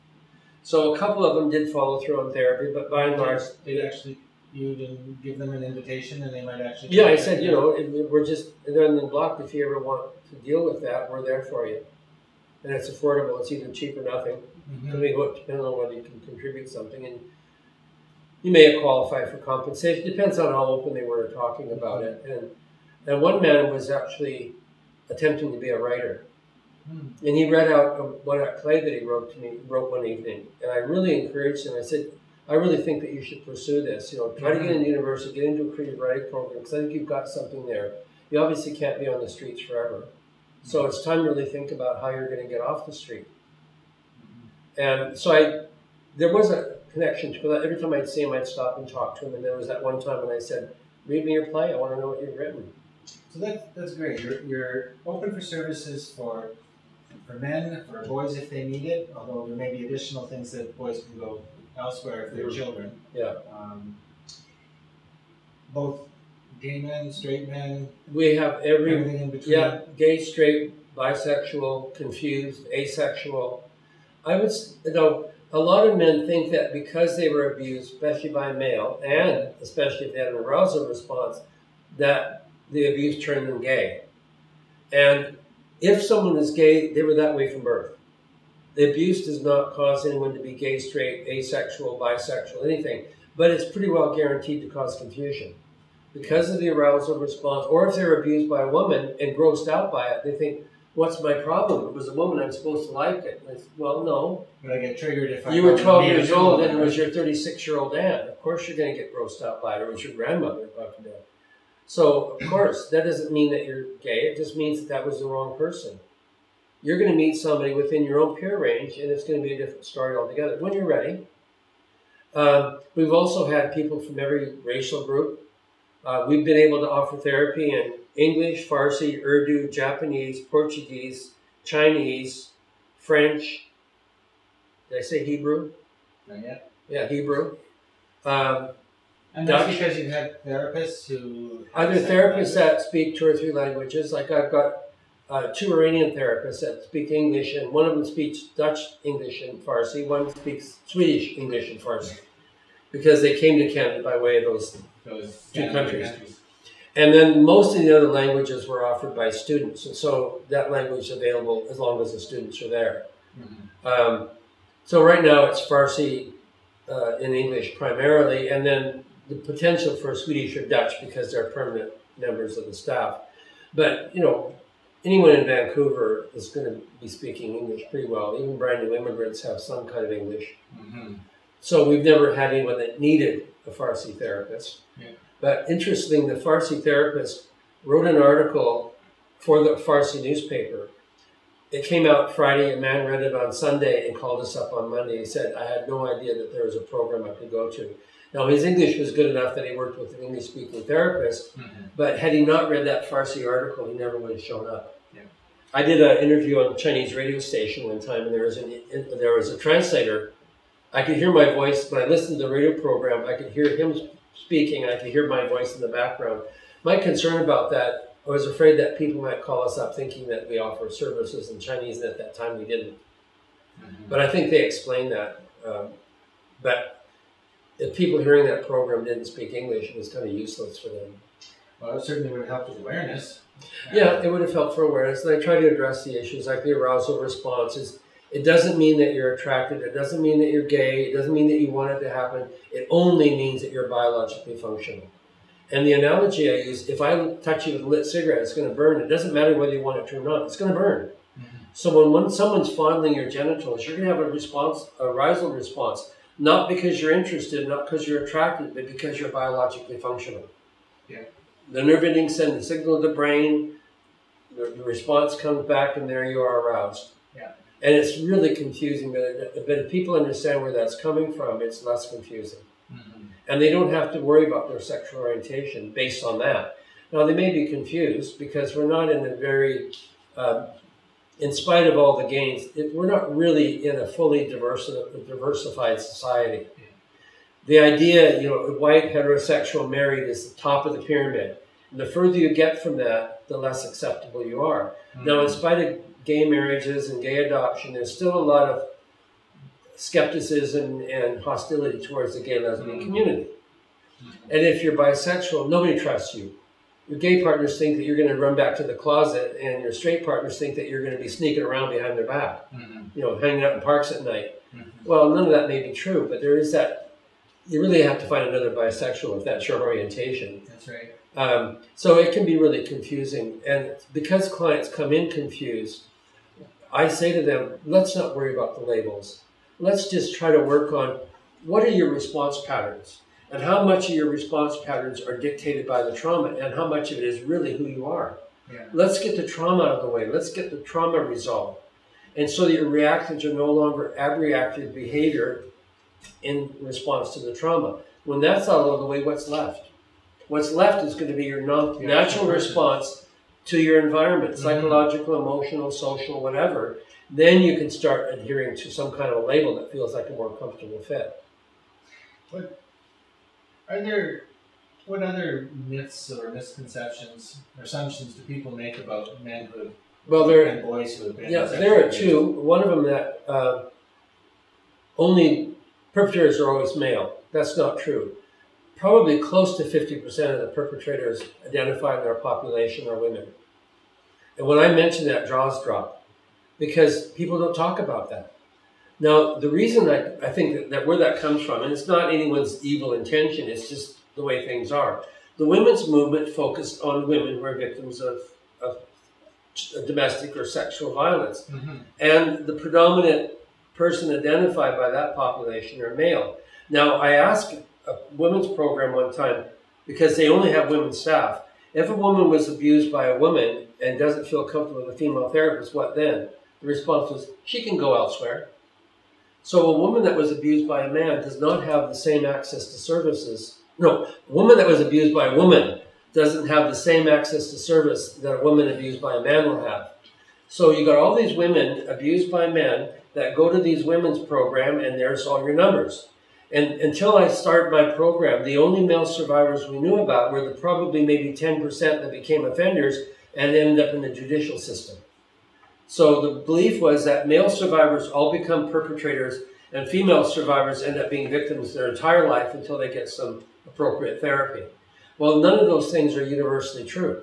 So a couple of them did follow through on therapy, but by and large, you didn't give them an invitation, and they might actually. Yeah, I said, they're on the block. If you ever want to deal with that, we're there for you. And it's affordable. It's either cheap or nothing. Depending on whether you can contribute something. And you may qualify for compensation. Depends on how open they were talking about it. And one man was actually attempting to be a writer. And he read out one play that he wrote one evening. And I really encouraged him. I said, I really think that you should pursue this. Try to get into university, get into a creative writing program, because I think you've got something there. You obviously can't be on the streets forever. So it's time to really think about how you're going to get off the street. And so there was a connection to that. Every time I'd see him, I'd stop and talk to him. And there was that one time when I said, read me your play. I want to know what you've written. So that's great. You're open for services for men, for boys if they need it, although there may be additional things that boys can go elsewhere if they're children. Yeah. Both gay men, straight men. We have everything in between. Yeah, gay, straight, bisexual, confused, asexual. I would, a lot of men think that because they were abused, especially by a male, and especially if they had an arousal response, that the abuse turned them gay. And if someone is gay, they were that way from birth. The abuse does not cause anyone to be gay, straight, asexual, bisexual, anything. But it's pretty well guaranteed to cause confusion. Because of the arousal response, or if they're abused by a woman and grossed out by it, they think, what's my problem? It was a woman, I'm supposed to like it. And well, no. But I get triggered if you were 12 years old and it was your 36-year-old aunt. Of course you're going to get grossed out by it, or it was your grandmother. So, of course, that doesn't mean that you're gay. It just means that that was the wrong person. You're going to meet somebody within your own peer range, and it's going to be a different story altogether when you're ready. We've also had people from every racial group. We've been able to offer therapy in English, Farsi, Urdu, Japanese, Portuguese, Chinese, French. Did I say Hebrew? Not yet. Yeah, Hebrew. And that's because you've had therapists who... Other therapists that speak 2 or 3 languages. Like I've got 2 Iranian therapists that speak English, and one of them speaks Dutch, English, and Farsi. One speaks Swedish, English, and Farsi. Because they came to Canada by way of those 2 countries. And then most of the other languages were offered by students. And so that language is available as long as the students are there. So right now it's Farsi in English primarily, and then the potential for Swedish or Dutch because they're permanent members of the staff. But, anyone in Vancouver is going to be speaking English pretty well. Even brand new immigrants have some kind of English. So we've never had anyone that needed a Farsi therapist. But interesting, the Farsi therapist wrote an article for the Farsi newspaper. It came out Friday, a man read it on Sunday and called us up on Monday. He said, I had no idea that there was a program I could go to. Now, his English was good enough that he worked with an English-speaking therapist, but had he not read that Farsi article, he never would have shown up. I did an interview on a Chinese radio station one time, and there was a translator. I could hear my voice. When I listened to the radio program, I could hear him speaking. I could hear my voice in the background. My concern about that, I was afraid that people might call us up thinking that we offer services in Chinese, and at that time we didn't. But I think they explained that. But if people hearing that program didn't speak English, it was kind of useless for them. Well, it certainly would have helped with awareness. Yeah, it would have helped for awareness. And I try to address the issues like the arousal responses. It doesn't mean that you're attracted. It doesn't mean that you're gay. It doesn't mean that you want it to happen. It only means that you're biologically functional. And the analogy I use, if I touch you with a lit cigarette, it's going to burn. It doesn't matter whether you want it to or not. It's going to burn. So when someone's fondling your genitals, you're going to have a response, a arousal response. Not because you're interested, not because you're attracted, but because you're biologically functional. The nerve endings send the signal to the brain, the response comes back, and there you are aroused. And it's really confusing, but if people understand where that's coming from, it's less confusing. And they don't have to worry about their sexual orientation based on that. Now, they may be confused because we're not in a very in spite of all the gains, we're not really in a fully diversified society. Yeah. The idea, white, heterosexual, married is the top of the pyramid. And the further you get from that, the less acceptable you are. Mm-hmm. Now, in spite of gay marriages and gay adoption, there's still a lot of skepticism and hostility towards the gay lesbian community. Mm-hmm. And if you're bisexual, nobody trusts you. Your gay partners think that you're going to run back to the closet, and your straight partners think that you're going to be sneaking around behind their back, hanging out in parks at night. Mm-hmm. Well, none of that may be true, but there is that. You really have to find another bisexual if that's your orientation. That's right. So it can be really confusing. And because clients come in confused, I say to them, let's not worry about the labels. Let's just try to work on what are your response patterns and how much of your response patterns are dictated by the trauma and how much of it is really who you are. Yeah. Let's get the trauma out of the way. Let's get the trauma resolved. And so that your reactions are no longer abreactive behavior in response to the trauma. When that's out of the way, what's left? What's left is going to be your natural response to your environment, psychological, emotional, social, whatever. Then you can start adhering to some kind of a label that feels like a more comfortable fit. What other myths or misconceptions or assumptions do people make about manhood and boys who have been there are two. One of them that only perpetrators are always male. That's not true. Probably close to 50% of the perpetrators identified in our population are women. And when I mention that, jaws drop, because people don't talk about that. Now, the reason I think that where that comes from, and it's not anyone's evil intention, it's just the way things are. The women's movement focused on women who are victims of domestic or sexual violence. Mm-hmm. And the predominant person identified by that population are male. Now, I asked a women's program one time, because they only have women staff, if a woman was abused by a woman and doesn't feel comfortable with a female therapist, what then? The response was, she can go elsewhere. So a woman that was abused by a man does not have the same access to services. No, a woman that was abused by a woman doesn't have the same access to service that a woman abused by a man will have. So you got all these women abused by men that go to these women's program, and there's all your numbers. And until I started my program, the only male survivors we knew about were the probably maybe 10% that became offenders and ended up in the judicial system. So the belief was that male survivors all become perpetrators and female survivors end up being victims their entire life until they get some appropriate therapy. Well, none of those things are universally true.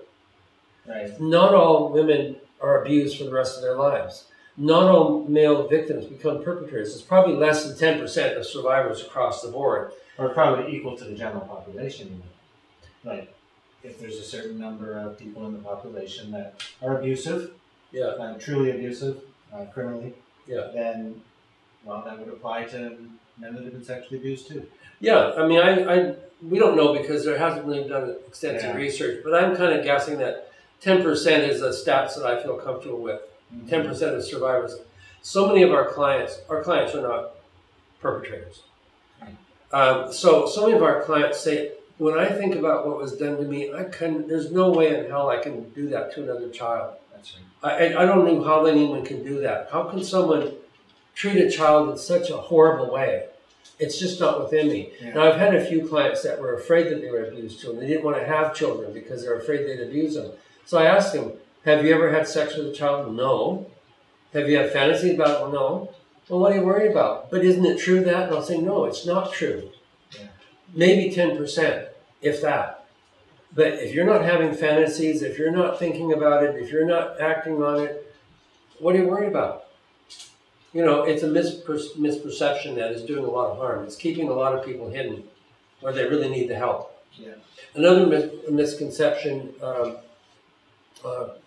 Right. Not all women are abused for the rest of their lives. Not all male victims become perpetrators. It's probably less than 10% of survivors across the board. Or probably equal to the general population. Like, if there's a certain number of people in the population that are abusive, truly abusive, criminally, then, well, that would apply to men that have been sexually abused too. Yeah, I mean, we don't know because there hasn't really done extensive research, but I'm kind of guessing that 10% is a stats that I feel comfortable with. 10% of survivors. So many of our clients are not perpetrators. So many of our clients say, when I think about what was done to me, there's no way in hell I can do that to another child. That's right. I don't know how anyone can do that. How can someone treat a child in such a horrible way? It's just not within me. Yeah. Now, I've had a few clients that were afraid that they were abused too, and they didn't want to have children because they're afraid they'd abuse them. So I asked them, have you ever had sex with a child? No. Have you had fantasy about it? Well, no. Well, what are you worried about? But isn't it true that? And I'll say, no, it's not true. Yeah. Maybe 10%, if that. But if you're not having fantasies, if you're not thinking about it, if you're not acting on it, what are you worried about? It's a misperception that is doing a lot of harm. It's keeping a lot of people hidden where they really need the help. Yeah. Another misconception about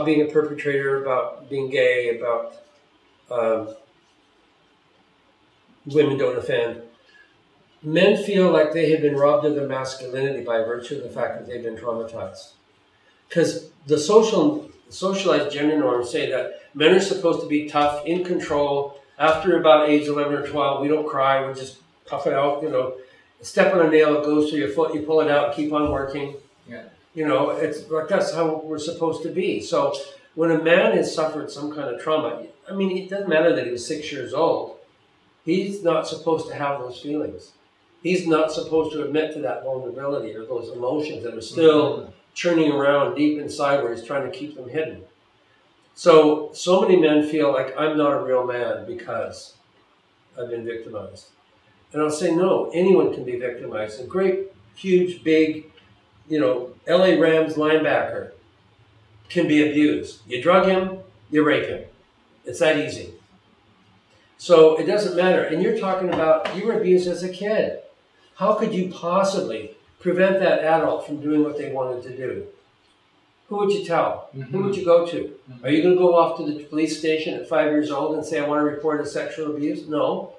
being a perpetrator, about being gay, about women don't offend. Men feel like they have been robbed of their masculinity by virtue of the fact that they've been traumatized. Because the socialized gender norms say that men are supposed to be tough, in control. After about age 11 or 12, we don't cry, we just puff it out, Step on a nail, it goes through your foot, you pull it out, keep on working. Yeah. You know, it's like that's how we're supposed to be. So when a man has suffered some kind of trauma, I mean, it doesn't matter that he was 6 years old. He's not supposed to have those feelings. He's not supposed to admit to that vulnerability or those emotions that are still churning around deep inside where he's trying to keep them hidden. So many men feel like I'm not a real man because I've been victimized. And I'll say, no, anyone can be victimized. A great, huge, big, you know, LA Rams linebacker can be abused. You drug him, you rape him. It's that easy. So it doesn't matter. And you're talking about you were abused as a kid. How could you possibly prevent that adult from doing what they wanted to do? Who would you tell? Who would you go to? Are you going to go off to the police station at 5 years old and say, I want to report a sexual abuse? No.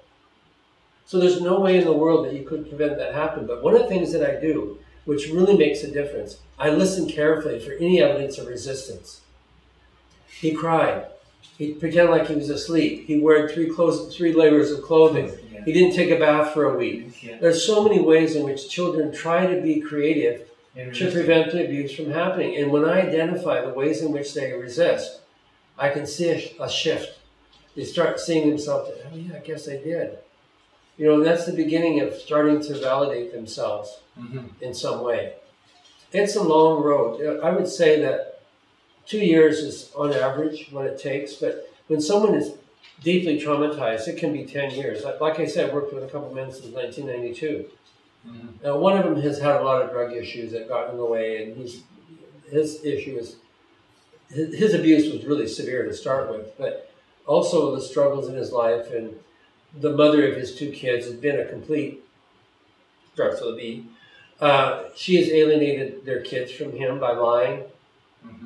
So there's no way in the world that you could prevent that happening. But one of the things that I do, which really makes a difference, I listen carefully for any evidence of resistance. He cried. He pretended like he was asleep. He wore 3 layers of clothing. He didn't take a bath for a week. There's so many ways in which children try to be creative to prevent the abuse from happening. And when I identify the ways in which they resist, I can see a shift. They start seeing themselves, oh yeah, I guess I did. You know, that's the beginning of starting to validate themselves in some way. It's a long road. I would say that 2 years is on average what it takes, but when someone is deeply traumatized, it can be 10 years. Like I said, I've worked with a couple of men since 1992. Now, one of them has had a lot of drug issues that got in the way, and his issue is, his abuse was really severe to start with, but also the struggles in his life, and the mother of his 2 kids has been a complete, starts with a B. She has alienated their kids from him by lying,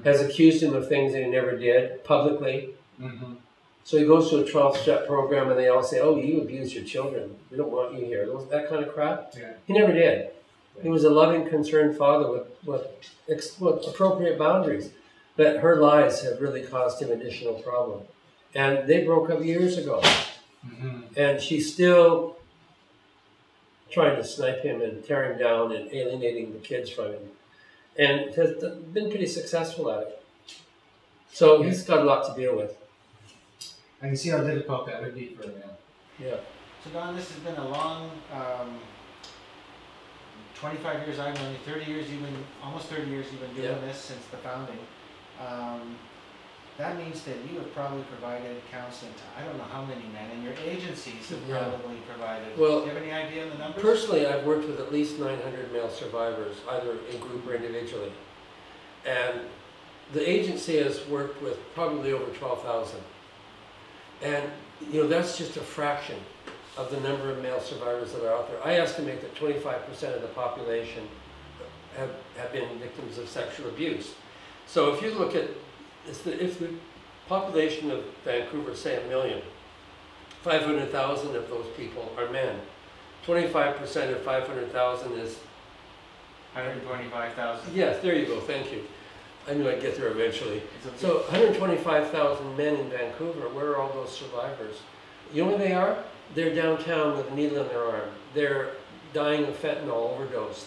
has accused him of things that he never did publicly. So he goes to a 12-step program and they all say, oh, you abuse your children. We don't want you here. That kind of crap. Yeah. He never did. He was a loving, concerned father with appropriate boundaries. But her lies have really caused him additional problem. And they broke up years ago. And she's still trying to snipe him and tear him down and alienating the kids from him. And has been pretty successful at it. So he's got a lot to deal with. I can see how difficult that would be for a man. Yeah. So Don, this has been a long 25 years I've known you, 30 years you've been, almost 30 years you've been doing this since the founding. That means that you have probably provided counseling to I don't know how many men, and your agencies have probably provided. Well, do you have any idea on the numbers? Personally, I've worked with at least 900 male survivors, either in group or individually. And the agency has worked with probably over 12,000. And, you know, that's just a fraction of the number of male survivors that are out there. I estimate that 25% of the population have been victims of sexual abuse. So if you look at, if the population of Vancouver, say 1 million, 500,000 of those people are men. 25% of 500,000 is 125,000. Yes, there you go, thank you. I knew I'd get there eventually. So 125,000 men in Vancouver, where are all those survivors? You know where they are? They're downtown with a needle in their arm. They're dying of fentanyl overdose.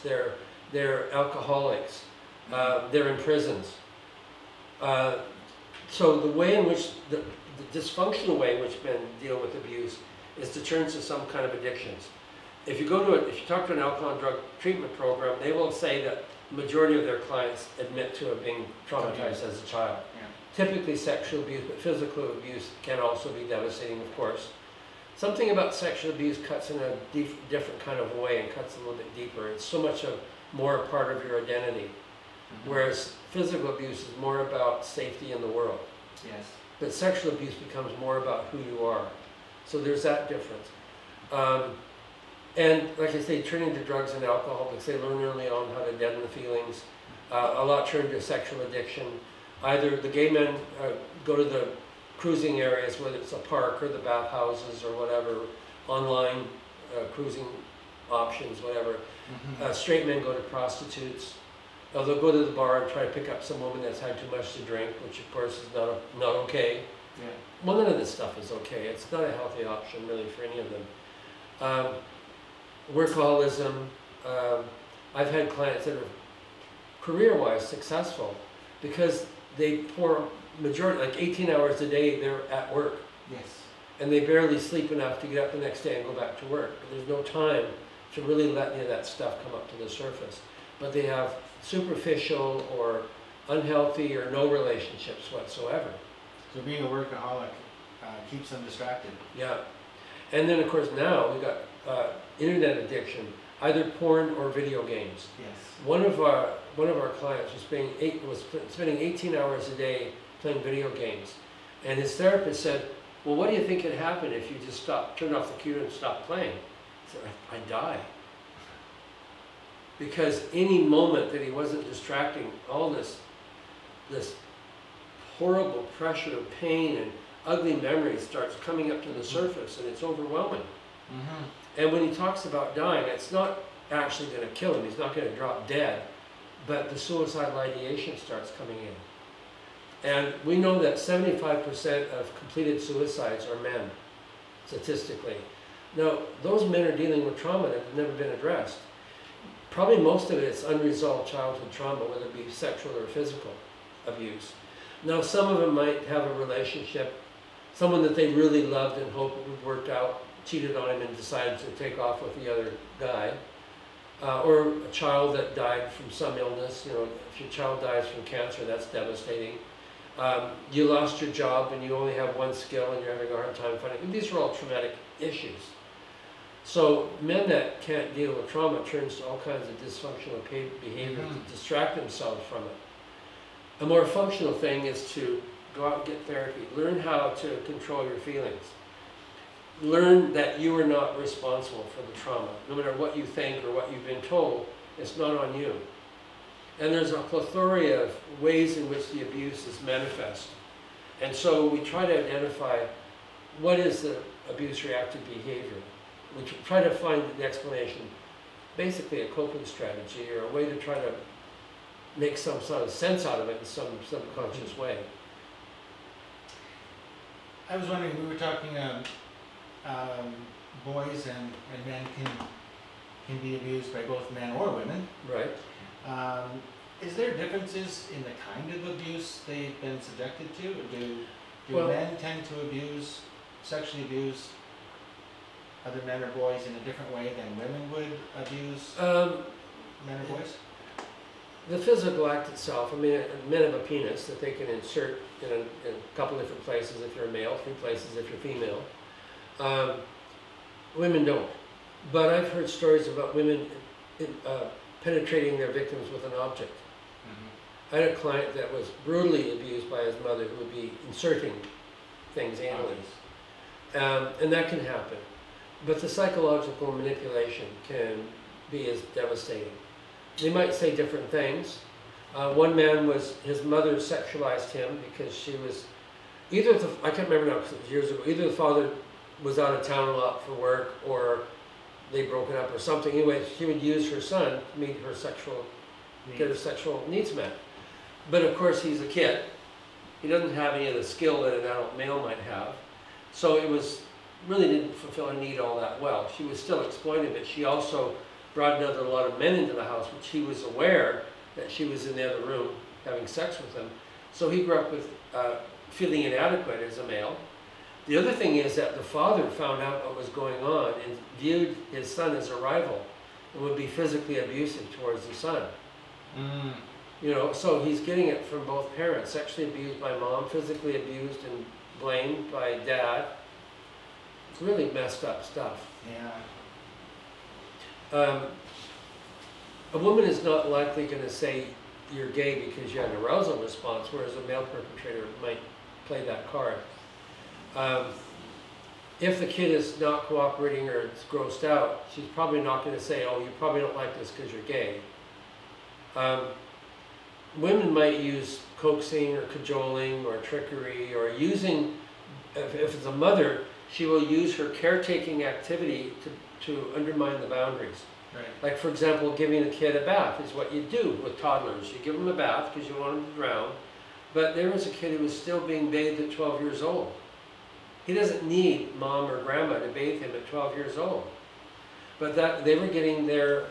They're alcoholics. They're in prisons. So the way in which, the dysfunctional way in which men deal with abuse is to turn to some kind of addictions. If you talk to an alcohol and drug treatment program, they will say that the majority of their clients admit to have been traumatized as a child. Yeah. Typically sexual abuse, but physical abuse can also be devastating, of course. Something about sexual abuse cuts in a different kind of way and cuts a little bit deeper. It's so much more a part of your identity. Whereas physical abuse is more about safety in the world. Yes. But sexual abuse becomes more about who you are. So there's that difference. And like I say, turning to drugs and alcohol, because they learn early on how to deaden the feelings. A lot turn to sexual addiction. Either the gay men go to the cruising areas, whether it's a park or the bathhouses or whatever, online cruising options, whatever. Straight men go to prostitutes. They'll go to the bar and try to pick up some woman that's had too much to drink, which of course is not okay. Yeah. Well, none of this stuff is okay. It's not a healthy option really for any of them. Workaholism. I've had clients that have career-wise successful because they pour majority, like 18 hours a day, they're at work. Yes. And they barely sleep enough to get up the next day and go back to work. But there's no time to really let any of that stuff come up to the surface. But they have superficial or unhealthy or no relationships whatsoever. So being a workaholic keeps them distracted. Yeah. And then of course now we've got internet addiction, either porn or video games. Yes. One of our clients was spending 18 hours a day playing video games. And his therapist said, well, what do you think could happen if you just turn off the computer and stop playing? He said, I'd die. Because any moment that he wasn't distracting, all this horrible pressure of pain and ugly memories starts coming up to the surface, and it's overwhelming. Mm-hmm. And when he talks about dying, it's not actually going to kill him. He's not going to drop dead, but the suicidal ideation starts coming in. And we know that 75% of completed suicides are men, statistically. Now, those men are dealing with trauma that have never been addressed. Probably most of it is unresolved childhood trauma, whether it be sexual or physical abuse. Now, some of them might have a relationship, someone that they really loved and hoped it would work out, cheated on him and decided to take off with the other guy. Or a child that died from some illness. You know, if your child dies from cancer, that's devastating. You lost your job and you only have one skill and you're having a hard time finding it. These are all traumatic issues. So men that can't deal with trauma turns to all kinds of dysfunctional behavior to distract themselves from it. A more functional thing is to go out and get therapy. Learn how to control your feelings. Learn that you are not responsible for the trauma. No matter what you think or what you've been told, it's not on you. And there's a plethora of ways in which the abuse is manifest. And so we try to identify what is the abuse reactive behavior. We try to find the explanation, basically a coping strategy or a way to try to make some sort of sense out of it in some subconscious way. I was wondering, we were talking boys and men can be abused by both men or women. Right. Is there differences in the kind of abuse they've been subjected to? Do men tend to sexually abuse other men or boys in a different way than women would abuse men or boys? The physical act itself, I mean, men have a penis that they can insert in a couple different places if you're a male, 3 places if you're female. Women don't. But I've heard stories about women penetrating their victims with an object. Mm-hmm. I had a client that was brutally abused by his mother who would be inserting things anally. And that can happen. But the psychological manipulation can be as devastating. They might say different things. One man his mother sexualized him because she was, I can't remember now because it was years ago, either the father was out of town a lot for work or they broken up or something. Anyway, she would use her son to meet her get her sexual needs met. But of course he's a kid. He doesn't have any of the skill that an adult male might have. So it really didn't fulfill her need all that well. She was still exploited, but she also brought a lot of men into the house, which he was aware that she was in the other room having sex with them. So he grew up with feeling inadequate as a male. The other thing is that the father found out what was going on and viewed his son as a rival and would be physically abusive towards the son. Mm. You know, so he's getting it from both parents, sexually abused by mom, physically abused and blamed by dad. It's really messed up stuff. Yeah. A woman is not likely going to say you're gay because you had an arousal response, whereas a male perpetrator might play that card. If the kid is not cooperating or it's grossed out, she's probably not going to say, oh, you probably don't like this because you're gay. Women might use coaxing or cajoling or trickery or using, if it's a mother, she will use her caretaking activity to undermine the boundaries. Right. Like, for example, giving a kid a bath is what you do with toddlers. You give them a bath because you want them to drown. But there was a kid who was still being bathed at 12 years old. He doesn't need mom or grandma to bathe him at 12 years old. But they were getting their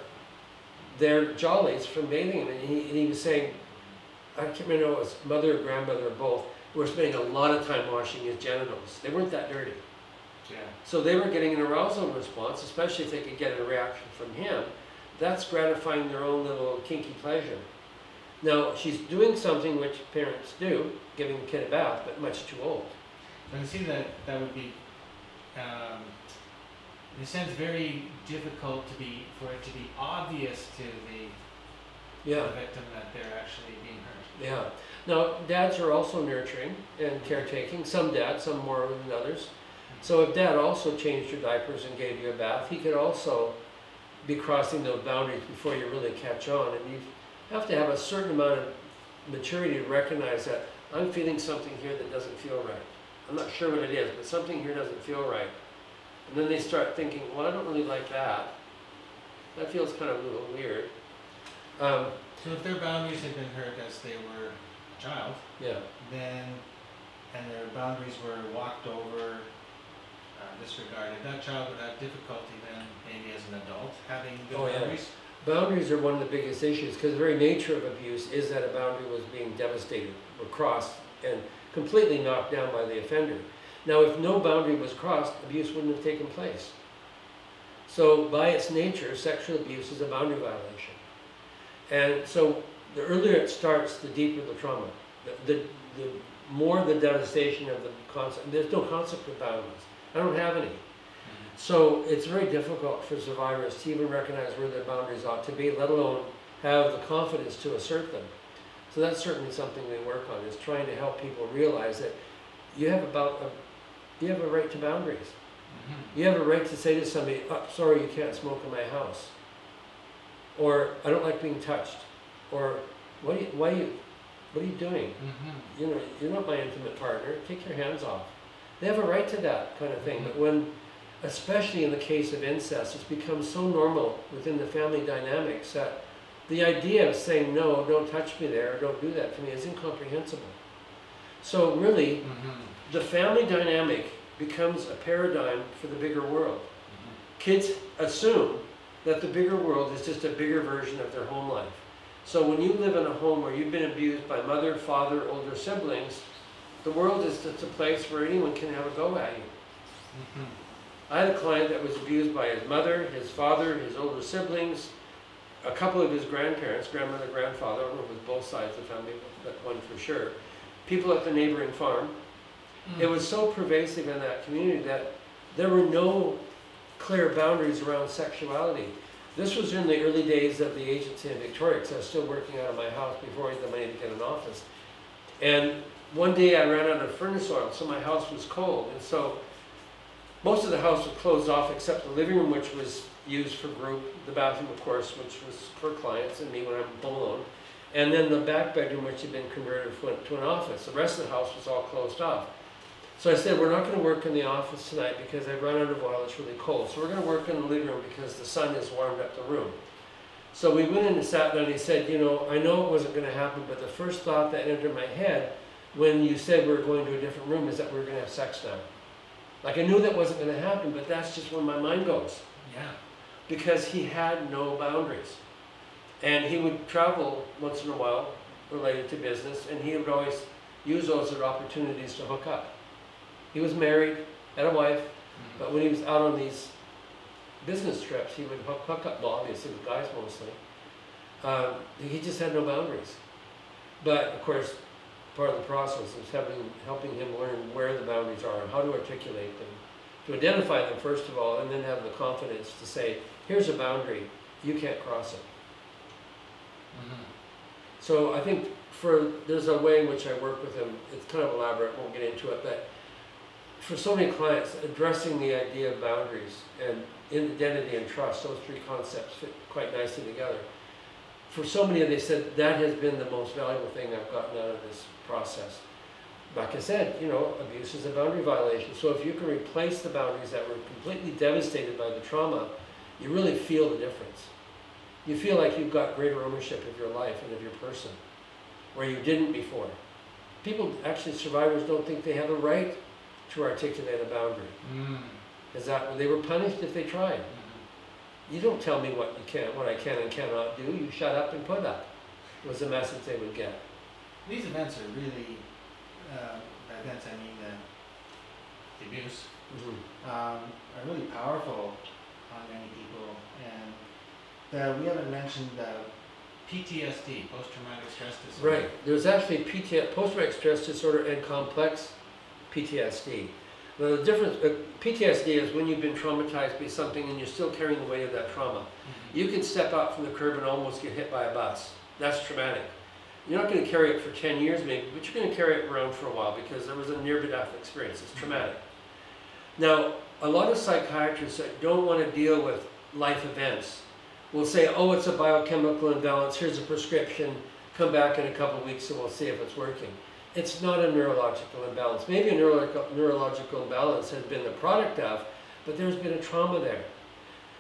their jollies from bathing, and he was saying, I can't remember if it was mother or grandmother or both, were spending a lot of time washing his genitals. They weren't that dirty. Yeah. So they were getting an arousal response, especially if they could get a reaction from him. That's gratifying their own little kinky pleasure. Now, she's doing something which parents do, giving the kid a bath, but much too old. I can see that would be, in a sense, very difficult for it to be obvious to the victim that they're actually being hurt. Yeah. Now, dads are also nurturing and caretaking. Some dads, some more than others. So if dad also changed your diapers and gave you a bath, he could also be crossing those boundaries before you really catch on. And you have to have a certain amount of maturity to recognize that I'm feeling something here that doesn't feel right. I'm not sure what it is, but something here doesn't feel right. And then they start thinking, well, I don't really like that. That feels kind of a little weird. So if their boundaries had been hurt as they were a child, then, and their boundaries were walked over, disregarded, that child would have difficulty then, maybe as an adult, having good boundaries. Boundaries are one of the biggest issues because the very nature of abuse is that a boundary was being devastated or crossed and completely knocked down by the offender. Now, if no boundary was crossed, abuse wouldn't have taken place. So by its nature, sexual abuse is a boundary violation. And so the earlier it starts, the deeper the trauma. The more the devastation of the concept. There's no concept of boundaries. I don't have any. So it's very difficult for survivors to even recognize where their boundaries ought to be, let alone have the confidence to assert them. So that's certainly something we work on, is trying to help people realize that you have a right to boundaries. You have a right to say to somebody, oh, sorry, you can't smoke in my house. Or, I don't like being touched. Or, what are you doing? You know, you're not my intimate partner. Take your hands off. They have a right to that kind of thing. But when, especially in the case of incest, it's become so normal within the family dynamics that the idea of saying, no, don't touch me there, or don't do that to me, is incomprehensible. So really, the family dynamic becomes a paradigm for the bigger world. Kids assume that the bigger world is just a bigger version of their home life. So when you live in a home where you've been abused by mother, father, older siblings, the world is just a place where anyone can have a go at you. I had a client that was abused by his mother, his father, his older siblings, a couple of his grandparents, grandmother, grandfather, I don't know if it was both sides of the family, but one for sure, people at the neighboring farm. It was so pervasive in that community that there were no clear boundaries around sexuality. This was in the early days of the agency in Victoria, because I was still working out of my house before I had the money to get an office. And one day I ran out of furnace oil, so my house was cold. And so most of the house was closed off except the living room, which was used for group, the bathroom, of course, which was for clients and me when I'm home alone, and then the back bedroom, which had been converted to an office. The rest of the house was all closed off. So I said, we're not going to work in the office tonight because I've run out of oil, it's really cold. So we're going to work in the living room because the sun has warmed up the room. So we went in and sat down and he said, you know, I know it wasn't going to happen, but the first thought that entered my head when you said we were going to a different room is that we were going to have sex now. Like I knew that wasn't going to happen, but that's just where my mind goes. Yeah. Because he had no boundaries. And he would travel once in a while related to business, and he would always use those as opportunities to hook up. He was married, had a wife, but when he was out on these business trips, he would hook up, well, obviously with guys mostly. He just had no boundaries. But of course, part of the process is helping him learn where the boundaries are and how to articulate them, to identify them first of all, and then have the confidence to say, here's a boundary, you can't cross it. So I think there's a way in which I work with him, it's kind of elaborate, won't get into it, but for so many clients, addressing the idea of boundaries and identity and trust, those three concepts fit quite nicely together. For so many, they said, that has been the most valuable thing I've gotten out of this process. Like I said, you know, abuse is a boundary violation. So if you can replace the boundaries that were completely devastated by the trauma, you really feel the difference. You feel like you've got greater ownership of your life and of your person, where you didn't before. People, actually, survivors don't think they have a right to articulate a boundary. Is that they were punished if they tried. You don't tell me what I can and cannot do. You shut up and put up, was the message they would get. These events are really, by events I mean the abuse, are really powerful on many people. And we haven't mentioned PTSD, post-traumatic stress disorder. Right. There's actually post-traumatic stress disorder and complex PTSD. Now the difference, PTSD is when you've been traumatized by something and you're still carrying the weight of that trauma. You can step out from the curb and almost get hit by a bus. That's traumatic. You're not going to carry it for 10 years maybe, but you're going to carry it around for a while because there was a near-death experience. It's traumatic. Now, a lot of psychiatrists that don't want to deal with life events will say, oh, it's a biochemical imbalance, here's a prescription, come back in a couple of weeks and we'll see if it's working. It's not a neurological imbalance. Maybe a neurological imbalance has been the product of, but there's been a trauma there.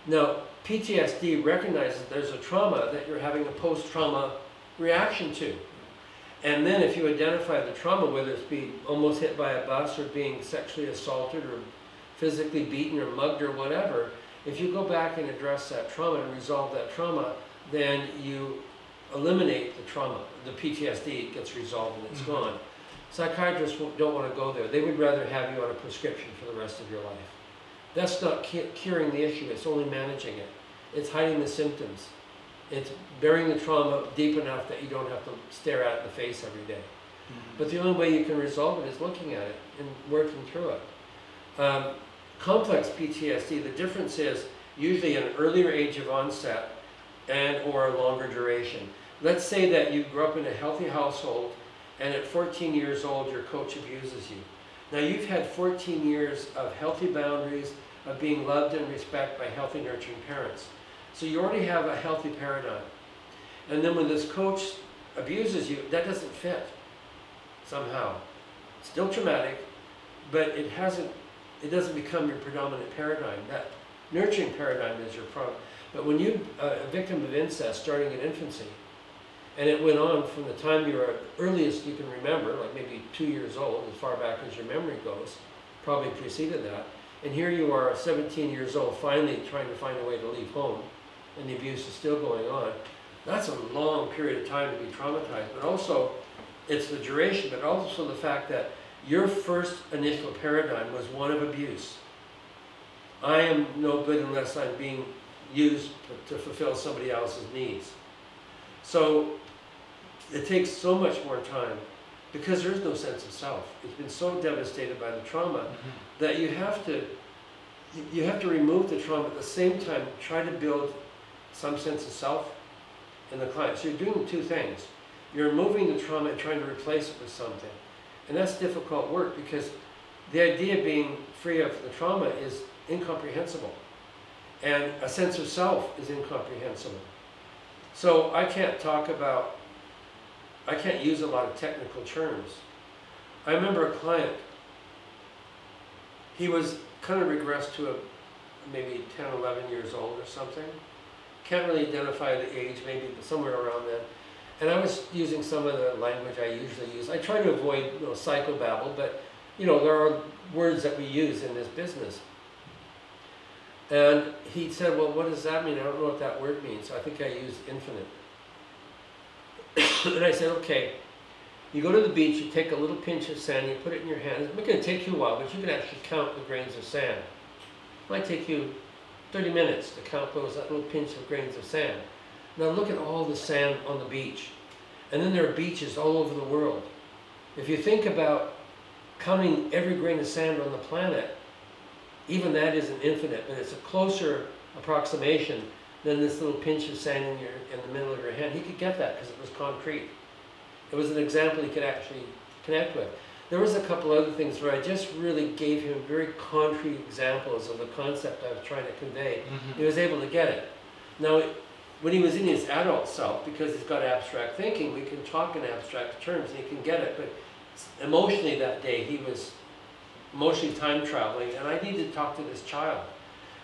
Now, PTSD recognizes there's a trauma that you're having a post-trauma reaction to. And then if you identify the trauma, whether it's being almost hit by a bus or being sexually assaulted or physically beaten or mugged or whatever, if you go back and address that trauma and resolve that trauma, then you eliminate the trauma. The PTSD gets resolved and it's gone. Psychiatrists don't want to go there. They would rather have you on a prescription for the rest of your life. That's not curing the issue, it's only managing it. It's hiding the symptoms. It's burying the trauma deep enough that you don't have to stare at it in the face every day. But the only way you can resolve it is looking at it and working through it. Complex PTSD, the difference is usually an earlier age of onset and or a longer duration. Let's say that you grew up in a healthy household and at 14 years old your coach abuses you. Now you've had 14 years of healthy boundaries, of being loved and respected by healthy nurturing parents. So you already have a healthy paradigm. And then when this coach abuses you, that doesn't fit somehow. It's still traumatic, but it doesn't become your predominant paradigm. That nurturing paradigm is your problem. But when you're a victim of incest starting in infancy, and it went on from the time you were earliest you can remember, like maybe 2 years old, as far back as your memory goes, probably preceded that, and here you are 17 years old, finally trying to find a way to leave home, and the abuse is still going on. That's a long period of time to be traumatized, but also it's the duration, but also the fact that your first initial paradigm was one of abuse. I am no good unless I'm being used to fulfill somebody else's needs. So it takes so much more time because there is no sense of self. It's been so devastated by the trauma that you have to remove the trauma at the same time, try to build some sense of self in the client. So you're doing two things. You're removing the trauma and trying to replace it with something. And that's difficult work because the idea of being free of the trauma is incomprehensible. And a sense of self is incomprehensible. So I can't use a lot of technical terms. I remember a client, he was kind of regressed to maybe 10, 11 years old or something. Can't really identify the age, maybe somewhere around then. And I was using some of the language I usually use. I try to avoid psychobabble, but there are words that we use in this business. And he said, well, what does that mean? I don't know what that word means. So I think I used infinite. And I said, okay, you go to the beach, you take a little pinch of sand, you put it in your hand. It's not going to take you a while, but you can actually count the grains of sand. It might take you 30 minutes to count that little pinch of grains of sand. Now look at all the sand on the beach. And then there are beaches all over the world. If you think about counting every grain of sand on the planet, even that isn't infinite, but it's a closer approximation than this little pinch of sand in the middle of your hand. He could get that because it was concrete. It was an example he could actually connect with. There was a couple other things where I just really gave him very concrete examples of the concept I was trying to convey. He was able to get it. Now, when he was in his adult self, because he's got abstract thinking, we can talk in abstract terms and he can get it, but emotionally that day he was emotionally time traveling, and I needed to talk to this child.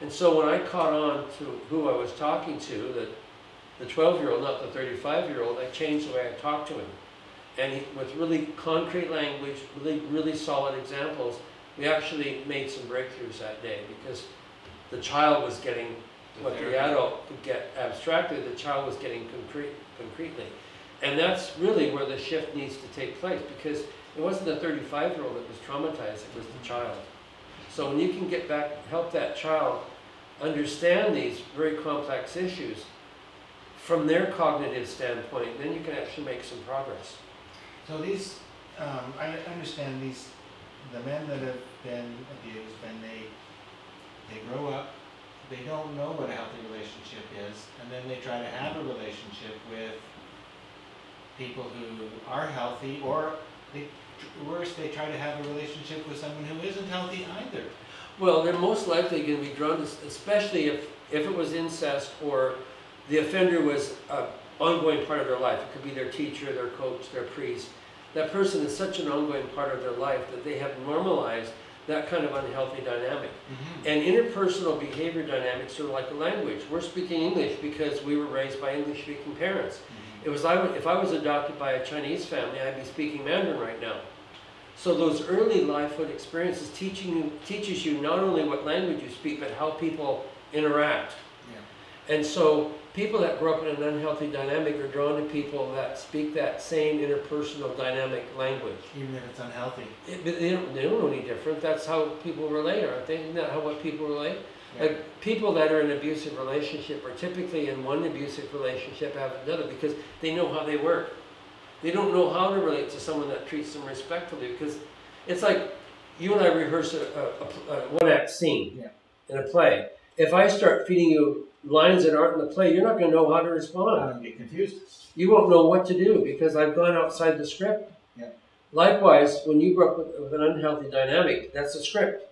And so when I caught on to who I was talking to, the 12-year-old, not the 35-year-old, I changed the way I talked to him. And with really concrete language, really solid examples, we actually made some breakthroughs that day because the child was getting what the adult could get abstractly, the child was getting concretely. And that's really where the shift needs to take place, because it wasn't the 35-year-old that was traumatized, it was the child. So when you can get back, help that child understand these very complex issues from their cognitive standpoint, then you can actually make some progress. So these, I understand these, the men that have been abused, when they grow up, they don't know what a healthy relationship is, and then they try to have a relationship with people who are healthy, or worse, they try to have a relationship with someone who isn't healthy either. Well, they're most likely going to be drawn to, especially if it was incest or the offender was an ongoing part of their life. It could be their teacher, their coach, their priest. That person is such an ongoing part of their life that they have normalized that kind of unhealthy dynamic. Mm-hmm. And interpersonal behavior dynamics are like a language. We're speaking English because we were raised by English-speaking parents. Mm-hmm. It was if I was adopted by a Chinese family, I'd be speaking Mandarin right now. So those early lifehood experiences teaches you not only what language you speak, but how people interact. Yeah. And so people that grow up in an unhealthy dynamic are drawn to people that speak that same interpersonal dynamic language. Even if it's unhealthy. They don't know any different. That's how people relate, aren't they? Isn't that how what people relate? Yeah. Like people that are in an abusive relationship are typically in one abusive relationship have another because they know how they work. They don't know how to relate to someone that treats them respectfully, because it's like you and I rehearse a one-act scene in a play. If I start feeding you lines that aren't in the play, you're not going to know how to respond. I'm going to get confused. You won't know what to do because I've gone outside the script. Yeah. Likewise, when you grow up with an unhealthy dynamic, that's a script.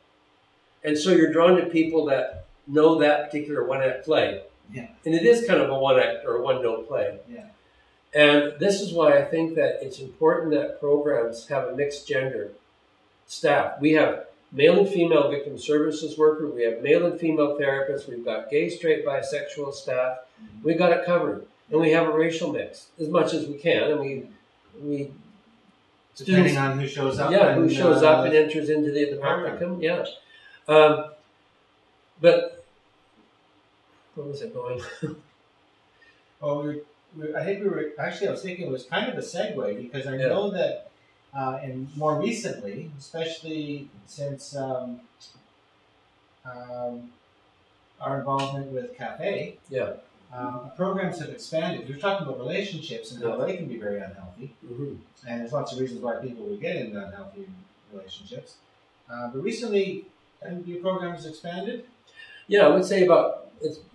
And so you're drawn to people that know that particular one-act play. Yeah. And it is kind of a one-act or a one-note play. Yeah. And this is why I think that it's important that programs have a mixed gender staff. We have male and female victim services workers, we have male and female therapists, we've got gay, straight, bisexual staff. We've got it covered. And we have a racial mix as much as we can. And we depending on who shows up. Yeah, who shows up and enters into the department. Yeah. But where was it going? Oh, I think we were, actually I was thinking it was kind of a segue, because I know that and more recently, especially since our involvement with Cafe, programs have expanded. You're talking about relationships and how they can be very unhealthy. Mm-hmm. And there's lots of reasons why people would get into unhealthy relationships. But recently, your program has expanded? Yeah, I would say about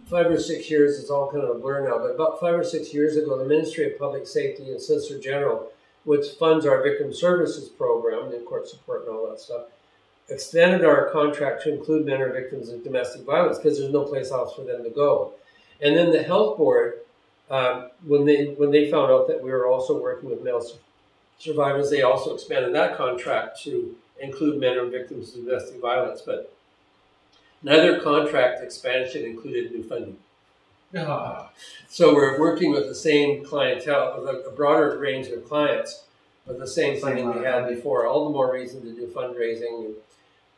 5 or 6 years, it's all kind of a blur now, but about 5 or 6 years ago, the Ministry of Public Safety and Solicitor General, which funds our victim services program and court support and all that stuff, extended our contract to include men or victims of domestic violence because there's no place else for them to go. And then the health board, when they found out that we were also working with male survivors, they also expanded that contract to include men or victims of domestic violence. But neither contract expansion included new funding. So we're working with the same clientele, with a broader range of clients, with the same funding we had before. All the more reason to do fundraising.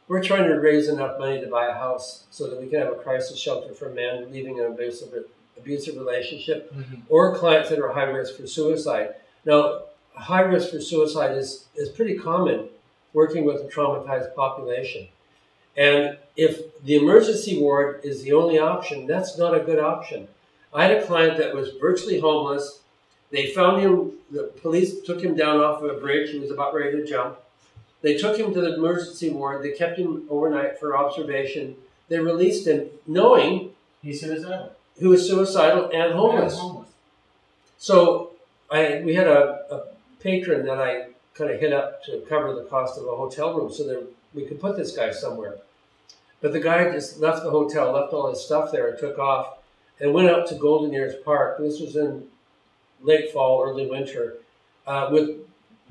We're trying to raise enough money to buy a house so that we can have a crisis shelter for men leaving an abusive relationship, or clients that are high risk for suicide. Now, high risk for suicide is pretty common working with a traumatized population. And if the emergency ward is the only option, that's not a good option. I had a client that was virtually homeless. They found him, the police took him down off of a bridge. He was about ready to jump. They took him to the emergency ward. They kept him overnight for observation. They released him knowing he's suicidal. He was suicidal and homeless. So we had a patron that I kind of hit up to cover the cost of a hotel room so that we could put this guy somewhere. But the guy just left the hotel, left all his stuff there and took off and went out to Golden Ears Park. This was in late fall, early winter,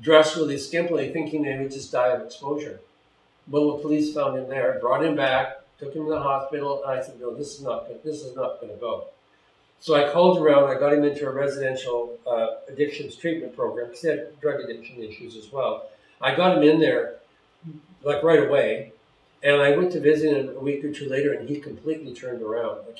dressed really skimpily, thinking they would just die of exposure. Well, the police found him there, brought him back, took him to the hospital, and I said, no, this is not going to go. So I called around, I got him into a residential addictions treatment program, because he had drug addiction issues as well. I got him in there, like right away, and I went to visit him a week or two later, and he completely turned around. Like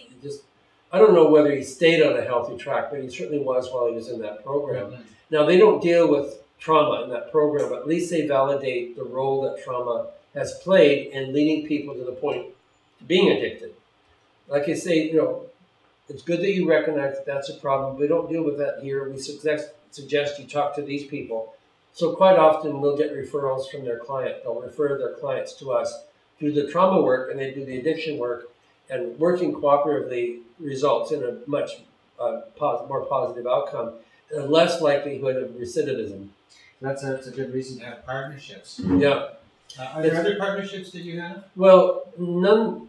I don't know whether he stayed on a healthy track, but he certainly was while he was in that program. Mm-hmm. Now, they don't deal with trauma in that program, but at least they validate the role that trauma has played in leading people to the point of being addicted. Like I say, you know, it's good that you recognize that that's a problem. We don't deal with that here. We suggest you talk to these people. So quite often we'll get referrals from their client. They'll refer their clients to us, do the trauma work, and they do the addiction work. And working cooperatively results in a much more positive outcome and less likelihood of recidivism. That's a good reason to have partnerships. Yeah. Are there other partnerships that you have? Well, none.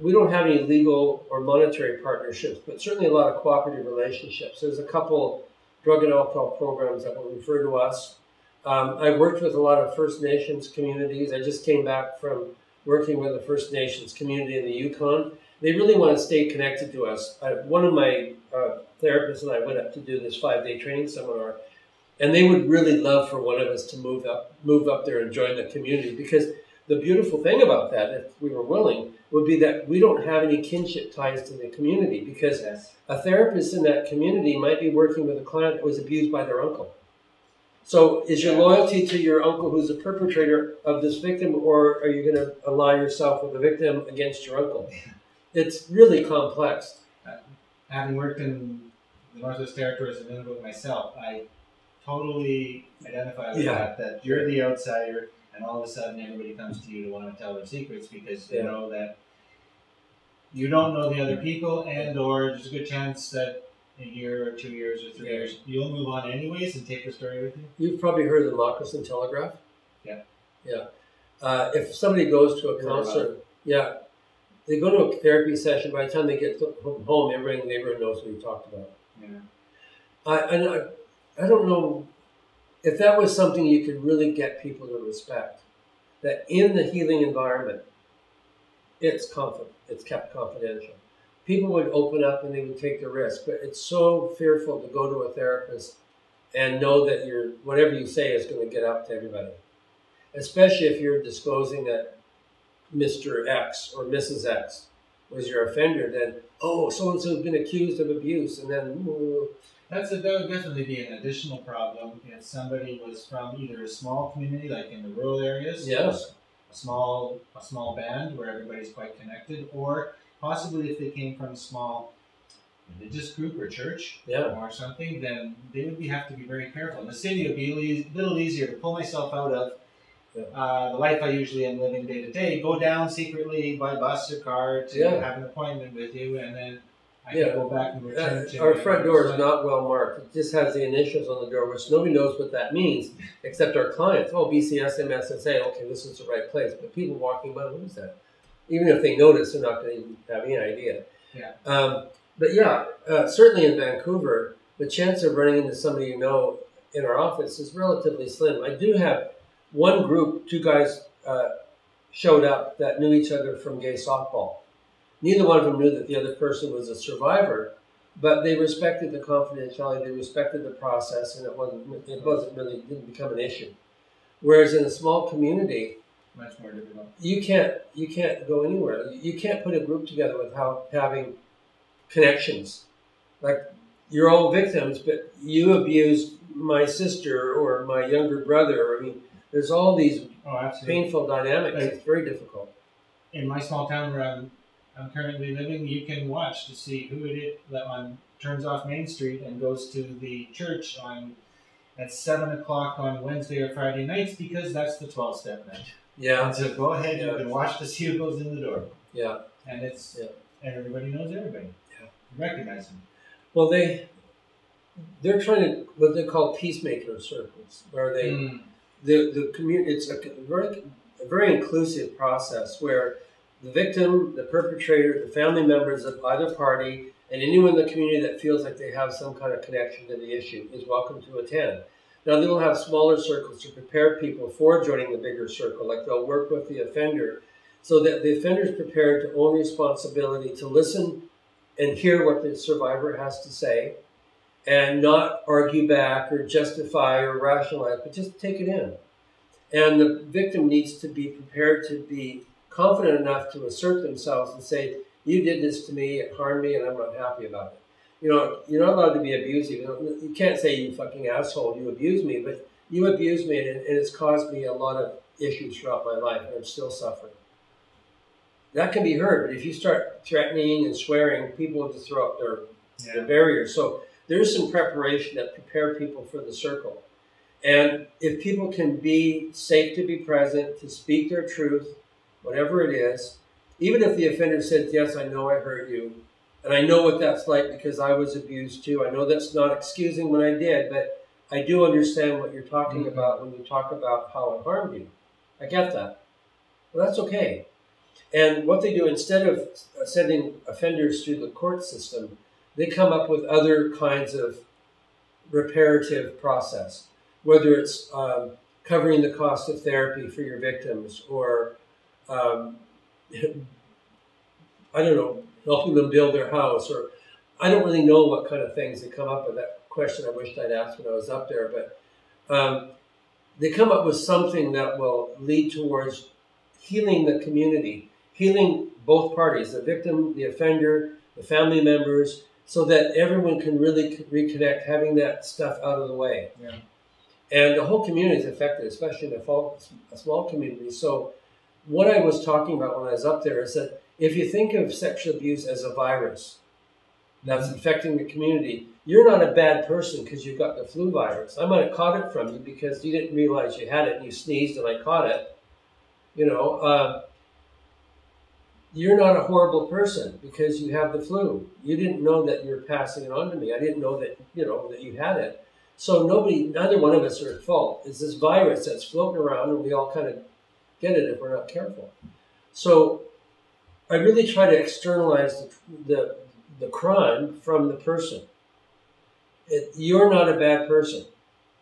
We don't have any legal or monetary partnerships, but certainly a lot of cooperative relationships. There's a couple drug and alcohol programs that will refer to us. I've worked with a lot of First Nations communities. I just came back from working with a First Nations community in the Yukon. They really want to stay connected to us. One of my therapists and I went up to do this 5-day training seminar, and they would really love for one of us to move up there and join the community, because the beautiful thing about that, if we were willing, would be that we don't have any kinship ties to the community, because a therapist in that community might be working with a client that was abused by their uncle. So is your loyalty to your uncle who's a perpetrator of this victim, or are you going to ally yourself with the victim against your uncle? It's really complex. Having worked in the Northwest Territories of Nunavut myself, I totally identify with that you're the outsider, and all of a sudden everybody comes to you to want to tell their secrets because they know that you don't know the other people, and or there's a good chance that a year or 2 years or 3 years you'll move on anyways and take the story with you. You've probably heard of the Moccasin Telegraph. Yeah. Yeah. If somebody goes to a counselor, they go to a therapy session, by the time they get home, everybody in the neighborhood knows what you talked about. Yeah. I don't know if that was something you could really get people to respect, that in the healing environment, it's kept confidential. People would open up and they would take the risk, but it's so fearful to go to a therapist and know that whatever you say is going to get out to everybody, especially if you're disclosing that Mr. X or Mrs. X was your offender. Then, so-and-so has been accused of abuse, and then that would definitely be an additional problem if somebody was from either a small community, like in the rural areas, a small band where everybody's quite connected, or possibly if they came from a small religious group or church or something, then they would have to be very careful. In the city, it would be a little easier to pull myself out of the life I usually am living day to day, go down secretly by bus or car to have an appointment with you, and then I can go back and return to our front door is not well marked. It just has the initials on the door, which nobody knows what that means except our clients. Oh, BCSMSSA, okay, this is the right place. But people walking by, what is that? Even if they notice, they're not going to have any idea. But certainly in Vancouver, the chance of running into somebody you know in our office is relatively slim. I do have one group, 2 guys showed up that knew each other from gay softball. Neither one of them knew that the other person was a survivor, but they respected the confidentiality, they respected the process, and it didn't become an issue. Whereas in a small community, much more difficult. You can't go anywhere. You can't put a group together without having connections. Like, you're all victims, but you abused my sister or my younger brother. I mean, there's all these painful dynamics. It's very difficult. In my small town where I'm currently living, you can watch to see who it is that turns off Main Street and goes to the church at 7 o'clock on Wednesday or Friday nights, because that's the 12-step night. Yeah. And so go ahead, you can watch to see who goes in the door. Yeah. And and everybody knows everybody. Yeah. You recognize them. Well, they're trying to, what they call peacemaker circles, where the community, it's a very inclusive process where the victim, the perpetrator, the family members of either party, and anyone in the community that feels like they have some kind of connection to the issue is welcome to attend. Now, they will have smaller circles to prepare people for joining the bigger circle. Like, they'll work with the offender so that the offender is prepared to own responsibility to listen and hear what the survivor has to say and not argue back or justify or rationalize, but just take it in. And the victim needs to be prepared to be confident enough to assert themselves and say, You did this to me, it harmed me, and I'm not happy about it. You know, you're not allowed to be abusive. You can't say, you fucking asshole, you abused me, but you abused me, and it's caused me a lot of issues throughout my life, and I'm still suffering. That can be heard, but if you start threatening and swearing, people will just throw up their barriers. So there's some preparation that prepare people for the circle. And if people can be safe to be present, to speak their truth, whatever it is, even if the offender says, yes, I know I hurt you, and I know what that's like because I was abused too. I know that's not excusing what I did, but I do understand what you're talking about when you talk about how it harmed you. I get that. Well, that's okay. And what they do, instead of sending offenders through the court system, they come up with other kinds of reparative process, whether it's covering the cost of therapy for your victims, or I don't know, helping them build their house, or I don't really know what kind of things they come up with. That question I wished I'd asked when I was up there, but they come up with something that will lead towards healing the community, healing both parties, the victim, the offender, the family members, so that everyone can really reconnect, having that stuff out of the way. Yeah. And the whole community is affected, especially in a small community. So what I was talking about when I was up there is that if you think of sexual abuse as a virus that's infecting the community, you're not a bad person because you've got the flu virus. I might have caught it from you because you didn't realize you had it and you sneezed and I caught it. You know, you're not a horrible person because you have the flu. You didn't know that you're passing it on to me. I didn't know that, you know, that you had it. So neither one of us are at fault. It's this virus that's floating around and we all kind of get it if we're not careful. So I really try to externalize the crime from the person. You're not a bad person,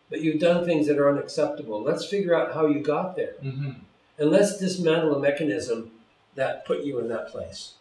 but you've done things that are unacceptable. Let's figure out how you got there. And let's dismantle a mechanism that put you in that place.